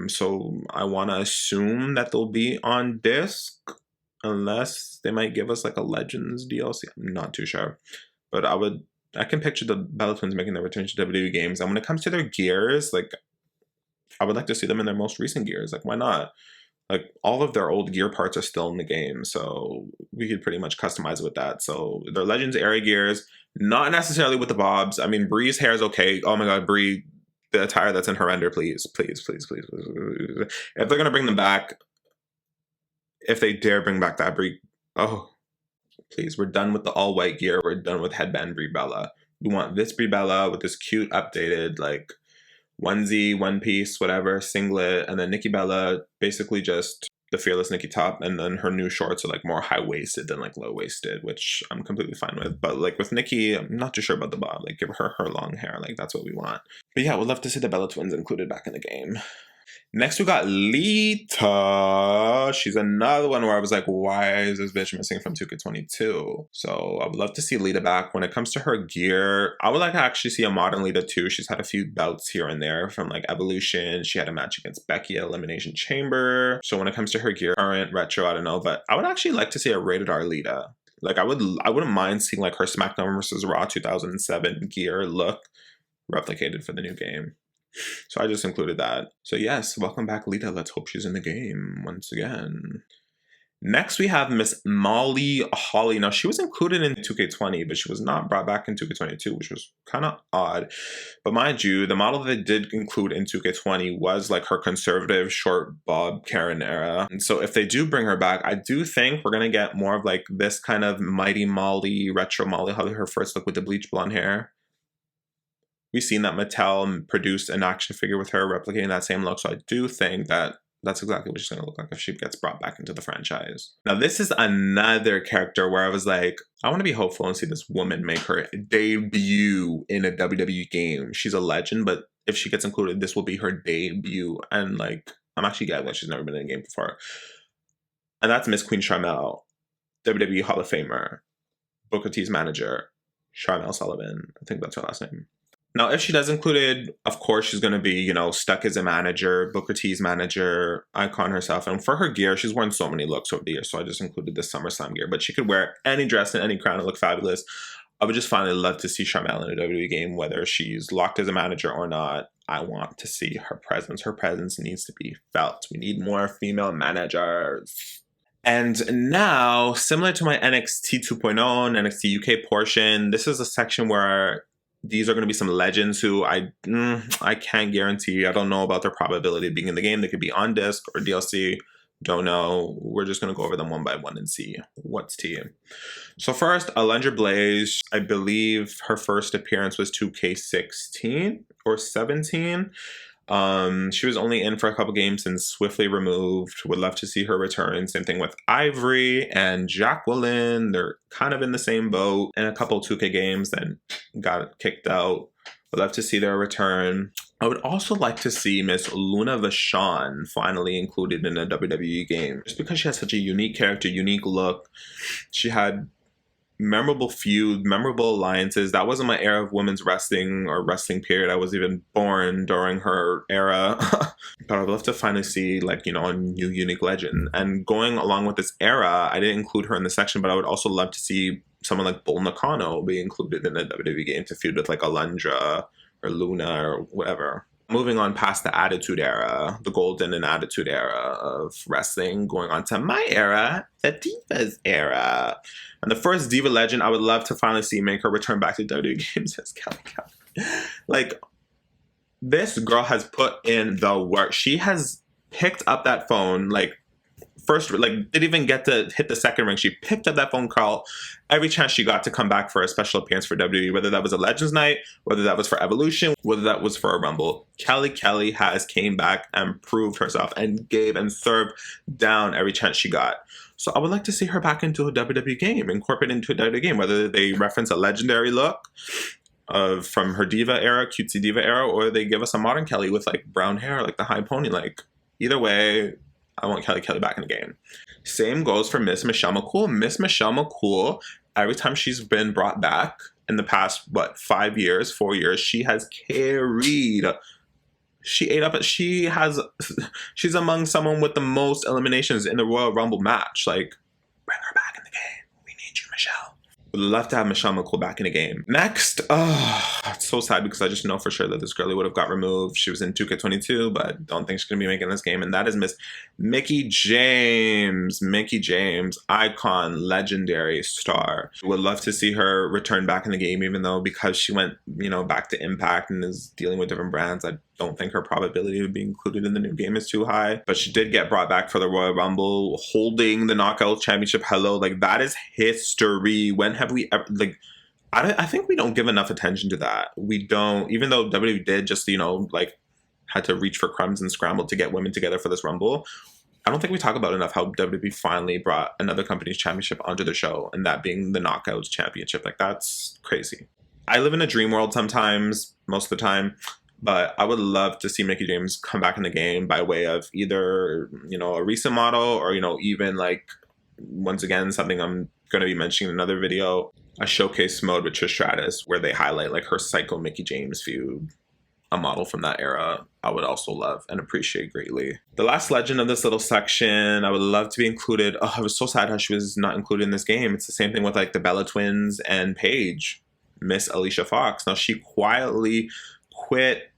So I want to assume that they'll be on disc, unless they might give us like a Legends DLC. I'm not too sure, but I can picture the Bella twins making their return to WWE games. And when it comes to their gears, like I would like to see them in their most recent gears. Like why not? Like all of their old gear parts are still in the game, so we could pretty much customize it with that. So their Legends era gears, not necessarily with the bobs. I mean, Brie's hair is okay. Oh my god, Brie, the attire that's in her render, please, please, please, please, please, please. If they're gonna bring them back, if they dare bring back that Brie, oh, please, we're done with the all white gear. We're done with headband Brie Bella. We want this Brie Bella with this cute updated like onesie, one piece, whatever, singlet, and then Nikki Bella, basically just the Fearless Nikki top, and then her new shorts are like more high-waisted than like low-waisted, which I'm completely fine with. But like with Nikki, I'm not too sure about the bob. Like give her her long hair, like that's what we want. But yeah, we'd love to see the Bella twins included back in the game. Next, we got Lita. She's another one where I was like, why is this bitch missing from 2K22? So I would love to see Lita back. When it comes to her gear, I would like to actually see a modern Lita too. She's had a few belts here and there from like Evolution. She had a match against Becky at Elimination Chamber. So when it comes to her gear, current, retro, I don't know. But I would actually like to see a rated R Lita. Like I wouldn't mind seeing like her SmackDown vs. Raw 2007 gear look replicated for the new game. So I just included that. So yes, welcome back, Lita. Let's hope she's in the game once again. Next, we have Miss Molly Holly. Now, she was included in 2K20, but she was not brought back in 2K22, which was kind of odd. But mind you, the model that they did include in 2K20 was like her conservative short bob Karen era. And so if they do bring her back, I do think we're going to get more of like this kind of Mighty Molly, retro Molly Holly, her first look with the bleach blonde hair. We've seen that Mattel produced an action figure with her replicating that same look. So I do think that that's exactly what she's going to look like if she gets brought back into the franchise. Now, this is another character where I was like, I want to be hopeful and see this woman make her debut in a WWE game. She's a legend, but if she gets included, this will be her debut. And like, I'm actually glad that she's never been in a game before. And that's Miss Queen Sharmell, WWE Hall of Famer, Booker T's manager, Sharmell Sullivan. I think that's her last name. Now, if she does included, of course, she's going to be, you know, stuck as a manager, Booker T's manager, icon herself. And for her gear, she's worn so many looks over the years. So I just included this SummerSlam gear. But she could wear any dress and any crown and look fabulous. I would just finally love to see Sharmell in a WWE game, whether she's locked as a manager or not. I want to see her presence. Her presence needs to be felt. We need more female managers. And now, similar to my NXT 2.0 and NXT UK portion, this is a section where these are going to be some legends who I can't guarantee. I don't know about their probability of being in the game. They could be on disc or DLC. Don't know. We're just going to go over them one by one and see what's tea. So first, Alundra Blaze. I believe her first appearance was 2K16 or 17. She was only in for a couple games and swiftly removed. Would love to see her return. Same thing with Ivory and Jacqueline. They're kind of in the same boat. In a couple 2K games, then got kicked out. Would love to see their return. I would also like to see Miss Luna Vachon finally included in a WWE game. Just because she has such a unique character, unique look. She had memorable feud, memorable alliances. That wasn't my era of women's wrestling or wrestling period. I was even born during her era. But I'd love to finally see, like, you know, a new unique legend. And going along with this era, I didn't include her in the section, but I would also love to see someone like Bull Nakano be included in a WWE game to feud with like Alundra or Luna or whatever. Moving on past the Attitude Era, the golden and Attitude Era of wrestling, going on to my era, the Divas Era. And the first Diva legend I would love to finally see make her return back to WWE games is Kelly Kelly. Like, this girl has put in the work. She has picked up that phone, like, first, like, didn't even get to hit the second ring. She picked up that phone call every chance she got to come back for a special appearance for WWE, whether that was a Legends Night, whether that was for Evolution, whether that was for a Rumble. Kelly Kelly has came back and proved herself and gave and served down every chance she got. So I would like to see her back into a WWE game, incorporated into a WWE game, whether they reference a legendary look from her Diva era, cutesy Diva era, or they give us a modern Kelly with like brown hair, like the high pony. Like, either way, I want Kelly Kelly back in the game. Same goes for Miss Michelle McCool. Miss Michelle McCool, every time she's been brought back in the past, 4 years, she has carried. She's among someone with the most eliminations in the Royal Rumble match. Like, bring her back in the game. We need you, Michelle. Would love to have Michelle McCool back in the game. Next, it's so sad because I just know for sure that this girlie would have got removed. She was in 2K22, but don't think she's going to be making this game. And that is Miss Mickie James. Mickie James, icon, legendary star. Would love to see her return back in the game, even though because she went, you know, back to Impact and is dealing with different brands, I don't think her probability of being included in the new game is too high. But she did get brought back for the Royal Rumble, holding the Knockout Championship. Hello, like, that is history. When have we ever, like, I think we don't give enough attention to that. We don't, even though WWE did just, you know, like, had to reach for crumbs and scramble to get women together for this Rumble. I don't think we talk about enough how WWE finally brought another company's championship onto the show, and that being the Knockouts Championship. Like, that's crazy. I live in a dream world sometimes, most of the time, but I would love to see Mickie James come back in the game by way of either, you know, a recent model or, you know, even like, once again, something I'm going to be mentioning in another video, a showcase mode with Trish Stratus where they highlight like her Psycho Mickie James feud, a model from that era. I would also love and appreciate greatly. The last legend of this little section, I would love to be included. Oh, I was so sad how she was not included in this game. It's the same thing with like the Bella Twins and Paige, Miss Alicia Fox. Now, she quietly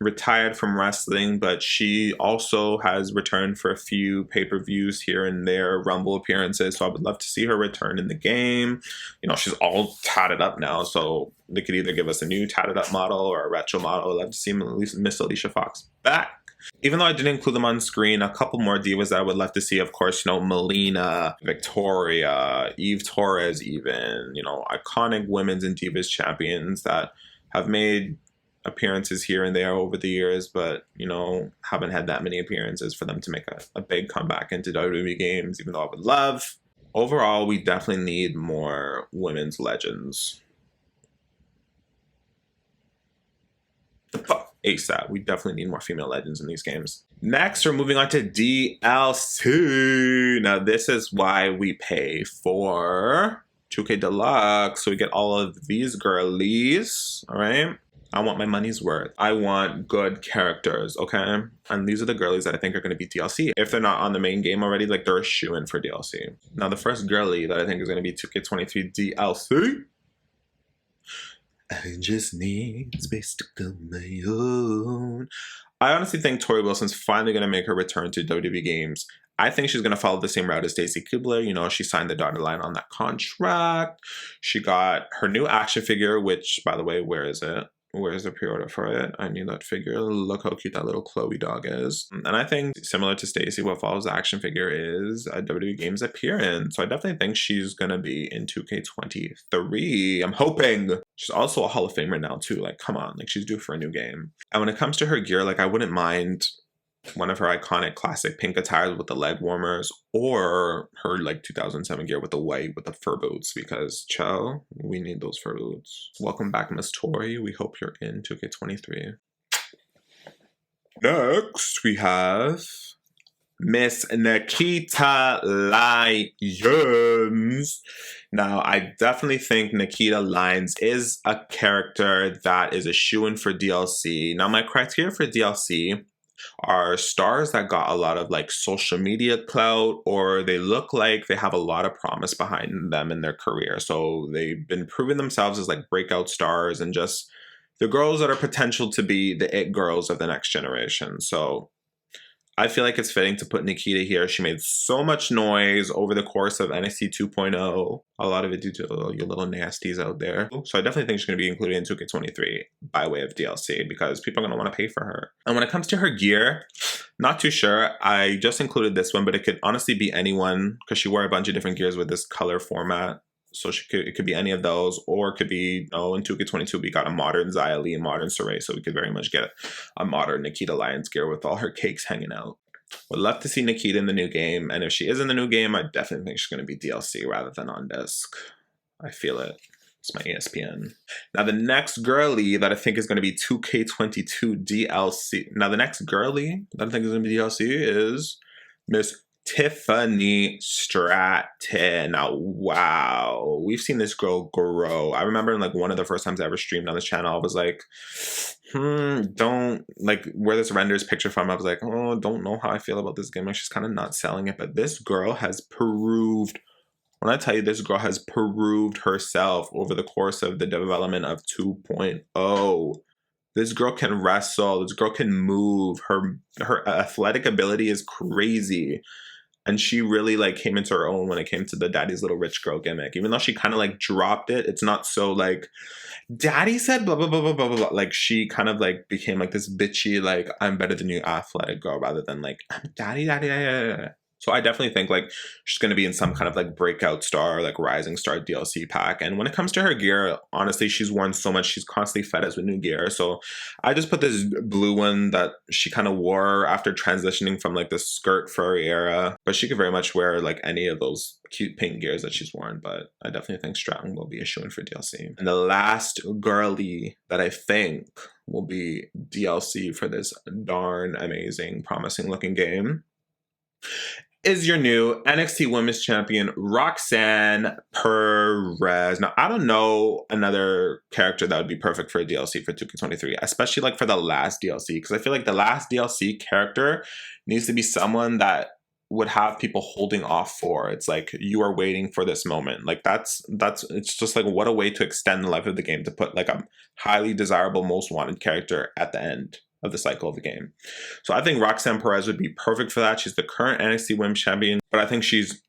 retired from wrestling, but she also has returned for a few pay-per-views here and there, Rumble appearances, so I would love to see her return in the game. You know, she's all tatted up now, so they could either give us a new tatted up model or a retro model. I'd love to see Miss Alicia Fox back. Even though I didn't include them on screen, a couple more divas that I would love to see, of course, you know, Melina, Victoria, Eve Torres even, you know, iconic women's and divas champions that have made appearances here and there over the years, but, you know, haven't had that many appearances for them to make a big comeback into WWE games, even though I would love. Overall, we definitely need more women's legends. ASAP. We definitely need more female legends in these games. Next, we're moving on to DLC. Now, this is why we pay for 2K Deluxe, so we get all of these girlies, all right? I want my money's worth. I want good characters, okay? And these are the girlies that I think are going to be DLC. If they're not on the main game already, like, they're a shoo-in for DLC. Now, the first girlie that I think is going to be 2K23 DLC. I just need space to call my own. I honestly think Tori Wilson's finally going to make her return to WWE games I think she's going to follow the same route as Stacy Kubler. You know, she signed the dotted line on that contract. She got her new action figure, which, by the way, where is it? Where is the pre-order for it? I need that figure. Look how cute that little Chloe dog is. And I think, similar to Stacy, what follows the action figure is a WWE Games appearance. So I definitely think she's going to be in 2K23. I'm hoping. She's also a Hall of Famer now, too. Like, come on. Like, she's due for a new game. And when it comes to her gear, like, I wouldn't mind one of her iconic classic pink attires with the leg warmers, or her like 2007 gear with the white with the fur boots, because chow, we need those fur boots. Welcome back, Miss Tori. We hope you're in 2K23. Next, we have Miss Nikita Lyons. Now, I definitely think Nikita Lyons is a character that is a shoo-in for DLC. Now, my criteria for DLC are stars that got a lot of like social media clout, or they look like they have a lot of promise behind them in their career. So they've been proving themselves as like breakout stars and just the girls that are potential to be the it girls of the next generation. So I feel like it's fitting to put Nikita here. She made so much noise over the course of NXT 2.0. A lot of it due to your little nasties out there. So I definitely think she's going to be included in 2K23 by way of DLC, because people are going to want to pay for her. And when it comes to her gear, not too sure. I just included this one, but it could honestly be anyone, because she wore a bunch of different gears with this color format. So it could be any of those, or it could be, in 2K22 we got a modern Xia Li and modern Saray, so we could very much get a modern Nikita Lyons gear with all her cakes hanging out. Would love to see Nikita in the new game, and if she is in the new game, I definitely think she's going to be DLC rather than on disc. I feel it. It's my ESPN. Now the next girly that I think is going to be 2K22 DLC. Now the next girly that I think is going to be DLC is Miss Tiffany Stratton. Now, wow, we've seen this girl grow. I remember in like one of the first times I ever streamed on this channel, I was like, don't, like, where this renders picture from, I was like, oh, don't know how I feel about this game. Like, she's kind of not selling it, but this girl has proved, when I tell you, this girl has proved herself over the course of the development of 2.0. This girl can wrestle. This girl can move. Her athletic ability is crazy. And she really like came into her own when it came to the daddy's little rich girl gimmick. Even though she kind of like dropped it, it's not so like, daddy said blah, blah, blah, blah, blah, blah. Like she kind of like became like this bitchy, like, I'm better than you athletic girl, rather than like, I'm daddy, daddy, daddy. So I definitely think like she's going to be in some kind of like breakout star, like rising star DLC pack. And when it comes to her gear, honestly, she's worn so much. She's constantly fed us with new gear. So I just put this blue one that she kind of wore after transitioning from like the skirt furry era. But she could very much wear like any of those cute pink gears that she's worn. But I definitely think Stratton will be a shoo-in for DLC. And the last girly that I think will be DLC for this darn amazing, promising looking game is your new NXT Women's Champion, Roxanne Perez. Now, I don't know another character that would be perfect for a DLC for 2K23, especially like for the last DLC, because I feel like the last DLC character needs to be someone that would have people holding off for. It's like you are waiting for this moment. Like that's it's just like, what a way to extend the life of the game, to put like a highly desirable, most wanted character at the end of the cycle of the game. So I think Roxanne Perez would be perfect for that. She's the current NXT Women's Champion, but I think she's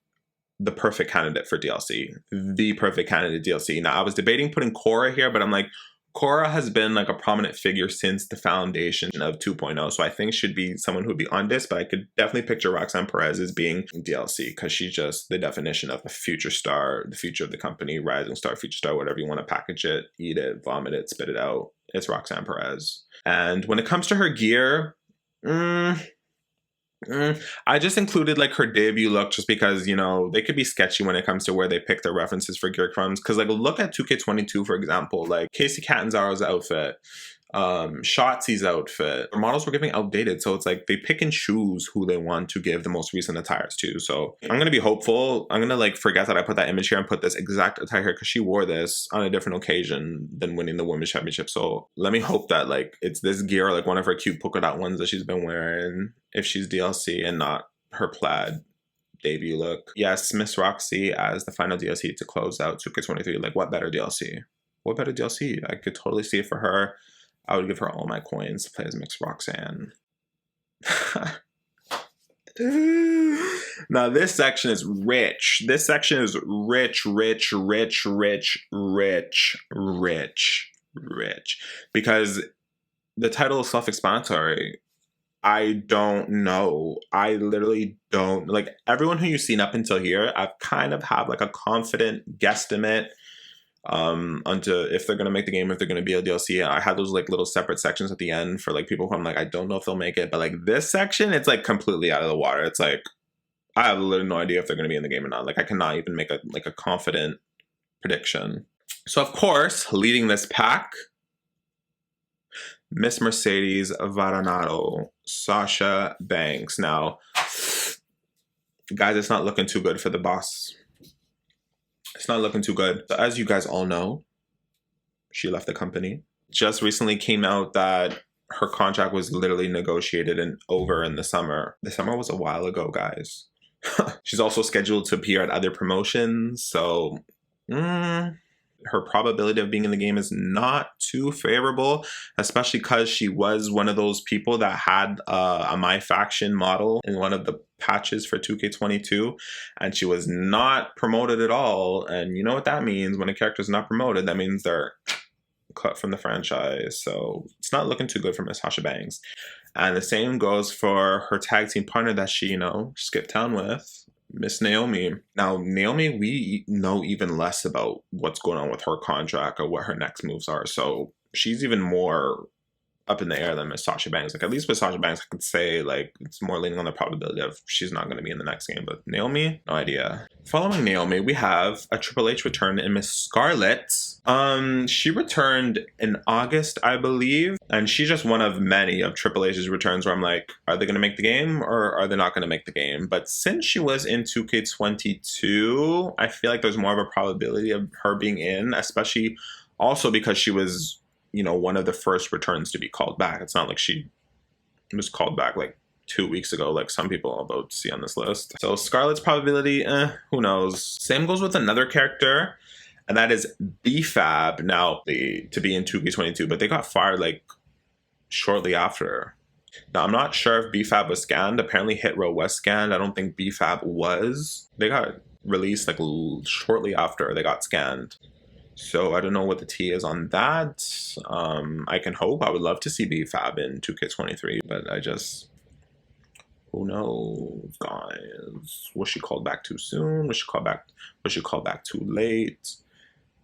the perfect candidate for DLC. The perfect candidate DLC. Now, I was debating putting Cora here, but I'm like, Cora has been like a prominent figure since the foundation of 2.0, so I think should be someone who would be on this, but I could definitely picture Roxanne Perez as being DLC, because she's just the definition of a future star, the future of the company, rising star, future star, whatever you want to package it, eat it, vomit it, spit it out. It's Roxanne Perez. And when it comes to her gear, I just included like her debut look just because, you know, they could be sketchy when it comes to where they pick their references for gear crumbs. Because like look at 2K22, for example, like Casey Catanzaro's outfit, Shotzi's outfit. Their models were getting outdated, so it's like they pick and choose who they want to give the most recent attires to. So I'm gonna be hopeful. I'm gonna like forget that I put that image here and put this exact attire here, because she wore this on a different occasion than winning the women's championship. So let me hope that like it's this gear, like one of her cute polka dot ones that she's been wearing, if she's DLC, and not her plaid debut look. Yes, Miss Roxy as the final DLC to close out 2K23. Like, what better DLC? What better DLC? I could totally see it for her. I would give her all my coins to play as Miss Roxanne. Now this section is rich. This section is rich, rich, rich, rich, rich, rich, rich. Because the title is self-explanatory. I don't know. I literally don't. Like, everyone who you've seen up until here, I've kind of have like a confident guesstimate onto if they're gonna make the game, if they're gonna be a DLC. I had those like little separate sections at the end for like people who I'm like, I don't know if they'll make it. But like this section, it's like completely out of the water. It's like, I have literally no idea if they're gonna be in the game or not. Like, I cannot even make a confident prediction. So of course, leading this pack, Miss Mercedes Varanato, Sasha Banks. Now, guys, it's not looking too good for the boss. It's not looking too good. So as you guys all know, she left the company. Just recently came out that her contract was literally negotiated and over in the summer. The summer was a while ago, guys. She's also scheduled to appear at other promotions, so her probability of being in the game is not too favorable, especially because she was one of those people that had a My Faction model in one of the patches for 2K22, and she was not promoted at all. And you know what that means. When a character is not promoted, that means they're cut from the franchise. So it's not looking too good for Miss Sasha Banks. And the same goes for her tag team partner that she, you know, skipped town with, Miss Naomi. Now, Naomi, we know even less about what's going on with her contract or what her next moves are. So she's even more up in the air than Miss Sasha Banks. Like, at least with Sasha Banks, I could say, like, it's more leaning on the probability of she's not going to be in the next game. But Naomi, no idea. Following Naomi, we have a Triple H return in Miss Scarlett. She returned in August, I believe. And she's just one of many of Triple H's returns where I'm like, are they going to make the game or are they not going to make the game? But since she was in 2K22, I feel like there's more of a probability of her being in, especially also because she was, you know, one of the first returns to be called back. It's not like she was called back like 2 weeks ago, like some people are about to see on this list. So Scarlett's probability, who knows? Same goes with another character, and that is BFAB. Now, to be in 2K22, but they got fired like shortly after. Now, I'm not sure if BFAB was scanned. Apparently Hit Row was scanned. I don't think BFAB was. They got released like shortly after they got scanned. So I don't know what the T is on that. I can hope. I would love to see BFAB in 2K23, but I just, who knows, guys? Was she called back too soon? Was she called back too late?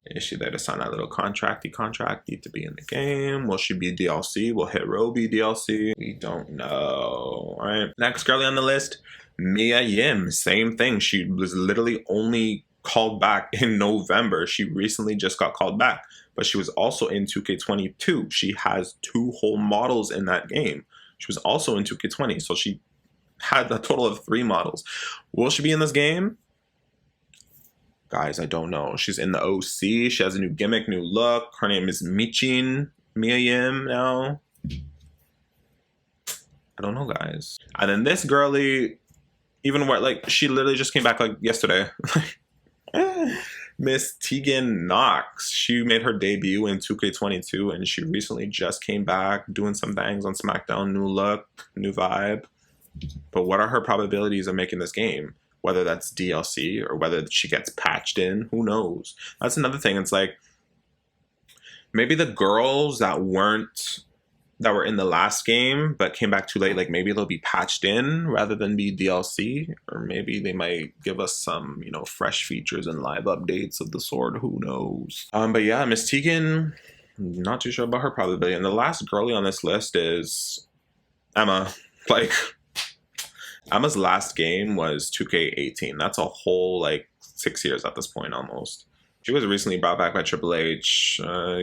Is she there to sign that little contracty to be in the game? Will she be DLC? Will Hit Row be DLC? We don't know. All right. Next girlie on the list, Mia Yim. Same thing. She was literally only called back in November. She recently just got called back, but she was also in 2K22. She has 2 whole models in that game. She was also in 2K20, so she had a total of 3 models. Will she be in this game? Guys, I don't know. She's in the OC. She has a new gimmick, new look. Her name is Mia Yim now. I don't know, guys. And then this girlie, even where, like, she literally just came back like yesterday. Miss Tegan Knox. She made her debut in 2K22 and she recently just came back doing some bangs on SmackDown. New look, new vibe. But what are her probabilities of making this game? Whether that's DLC or whether she gets patched in, who knows? That's another thing. It's like, maybe the girls that were in the last game but came back too late, like maybe they'll be patched in rather than be DLC, or maybe they might give us some, you know, fresh features and live updates of the sword, who knows. But yeah, Miss Tegan, not too sure about her probability. And the last girlie on this list is Emma. Like, Emma's last game was 2K18. That's a whole like 6 years at this point almost. She was recently brought back by Triple H.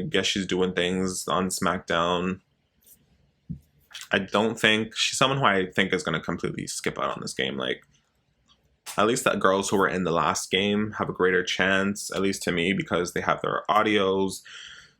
Guess she's doing things on SmackDown. I don't think she's someone who I think is going to completely skip out on this game. Like, at least the girls who were in the last game have a greater chance, at least to me, because they have their audios,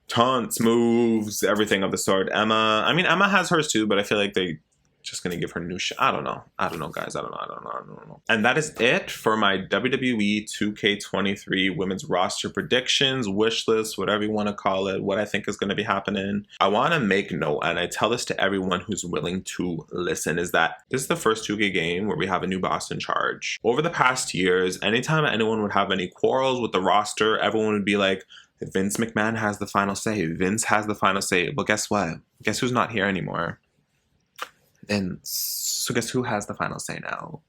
taunts, moves, everything of the sort. Emma, I mean, Emma has hers too, but I feel like they just gonna give her new shit. I don't know, guys. I don't know. And that is it for my WWE 2K23 women's roster predictions, wish list, whatever you want to call it, what I think is going to be happening. I want to make note, and I tell this to everyone who's willing to listen, is that this is the first 2K game where we have a new boss in charge. Over the past years, anytime anyone would have any quarrels with the roster, everyone would be like, Vince McMahon has the final say. Vince has the final say. But guess what? Guess who's not here anymore? And so guess who has the final say now?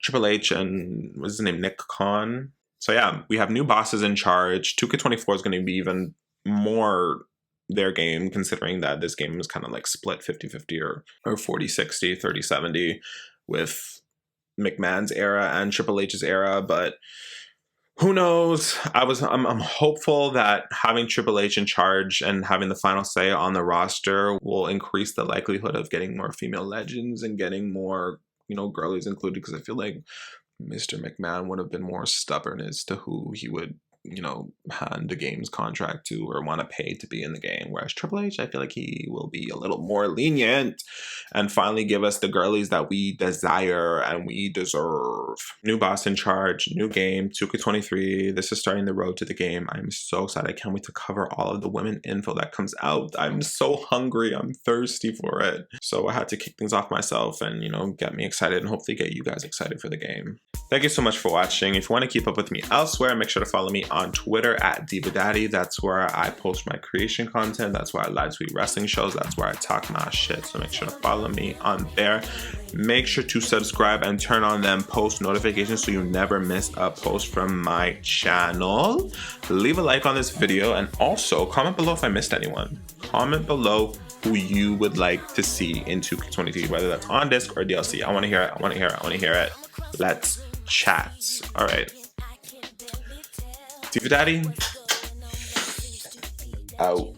Triple H and what's his name? Nick Khan. So yeah, we have new bosses in charge. 2K24 is going to be even more their game, considering that this game is kind of like split 50-50 or 40-60, 30-70 with McMahon's era and Triple H's era, but who knows? I'm hopeful that having Triple H in charge and having the final say on the roster will increase the likelihood of getting more female legends and getting more, girlies included, because I feel like Mr. McMahon would have been more stubborn as to who he would, hand the game's contract to or want to pay to be in the game. Whereas Triple H, I feel like he will be a little more lenient and finally give us the girlies that we desire and we deserve. New boss in charge, new game, 2K23. This is starting the road to the game. I'm so excited. I can't wait to cover all of the women info that comes out. I'm so hungry. I'm thirsty for it. So I had to kick things off myself and, get me excited and hopefully get you guys excited for the game. Thank you so much for watching. If you want to keep up with me elsewhere, make sure to follow me on Twitter at DivaDadd-e. That's where I post my creation content. That's where I live tweet wrestling shows. That's where I talk my shit. So make sure to follow me on there. Make sure to subscribe and turn on them post notifications so you never miss a post from my channel. Leave a like on this video and also comment below if I missed anyone. Comment below who you would like to see in 2K23, whether that's on disc or DLC. I want to hear it. I want to hear it. I want to hear it. Let's chat. All right. DivaDadd-e out.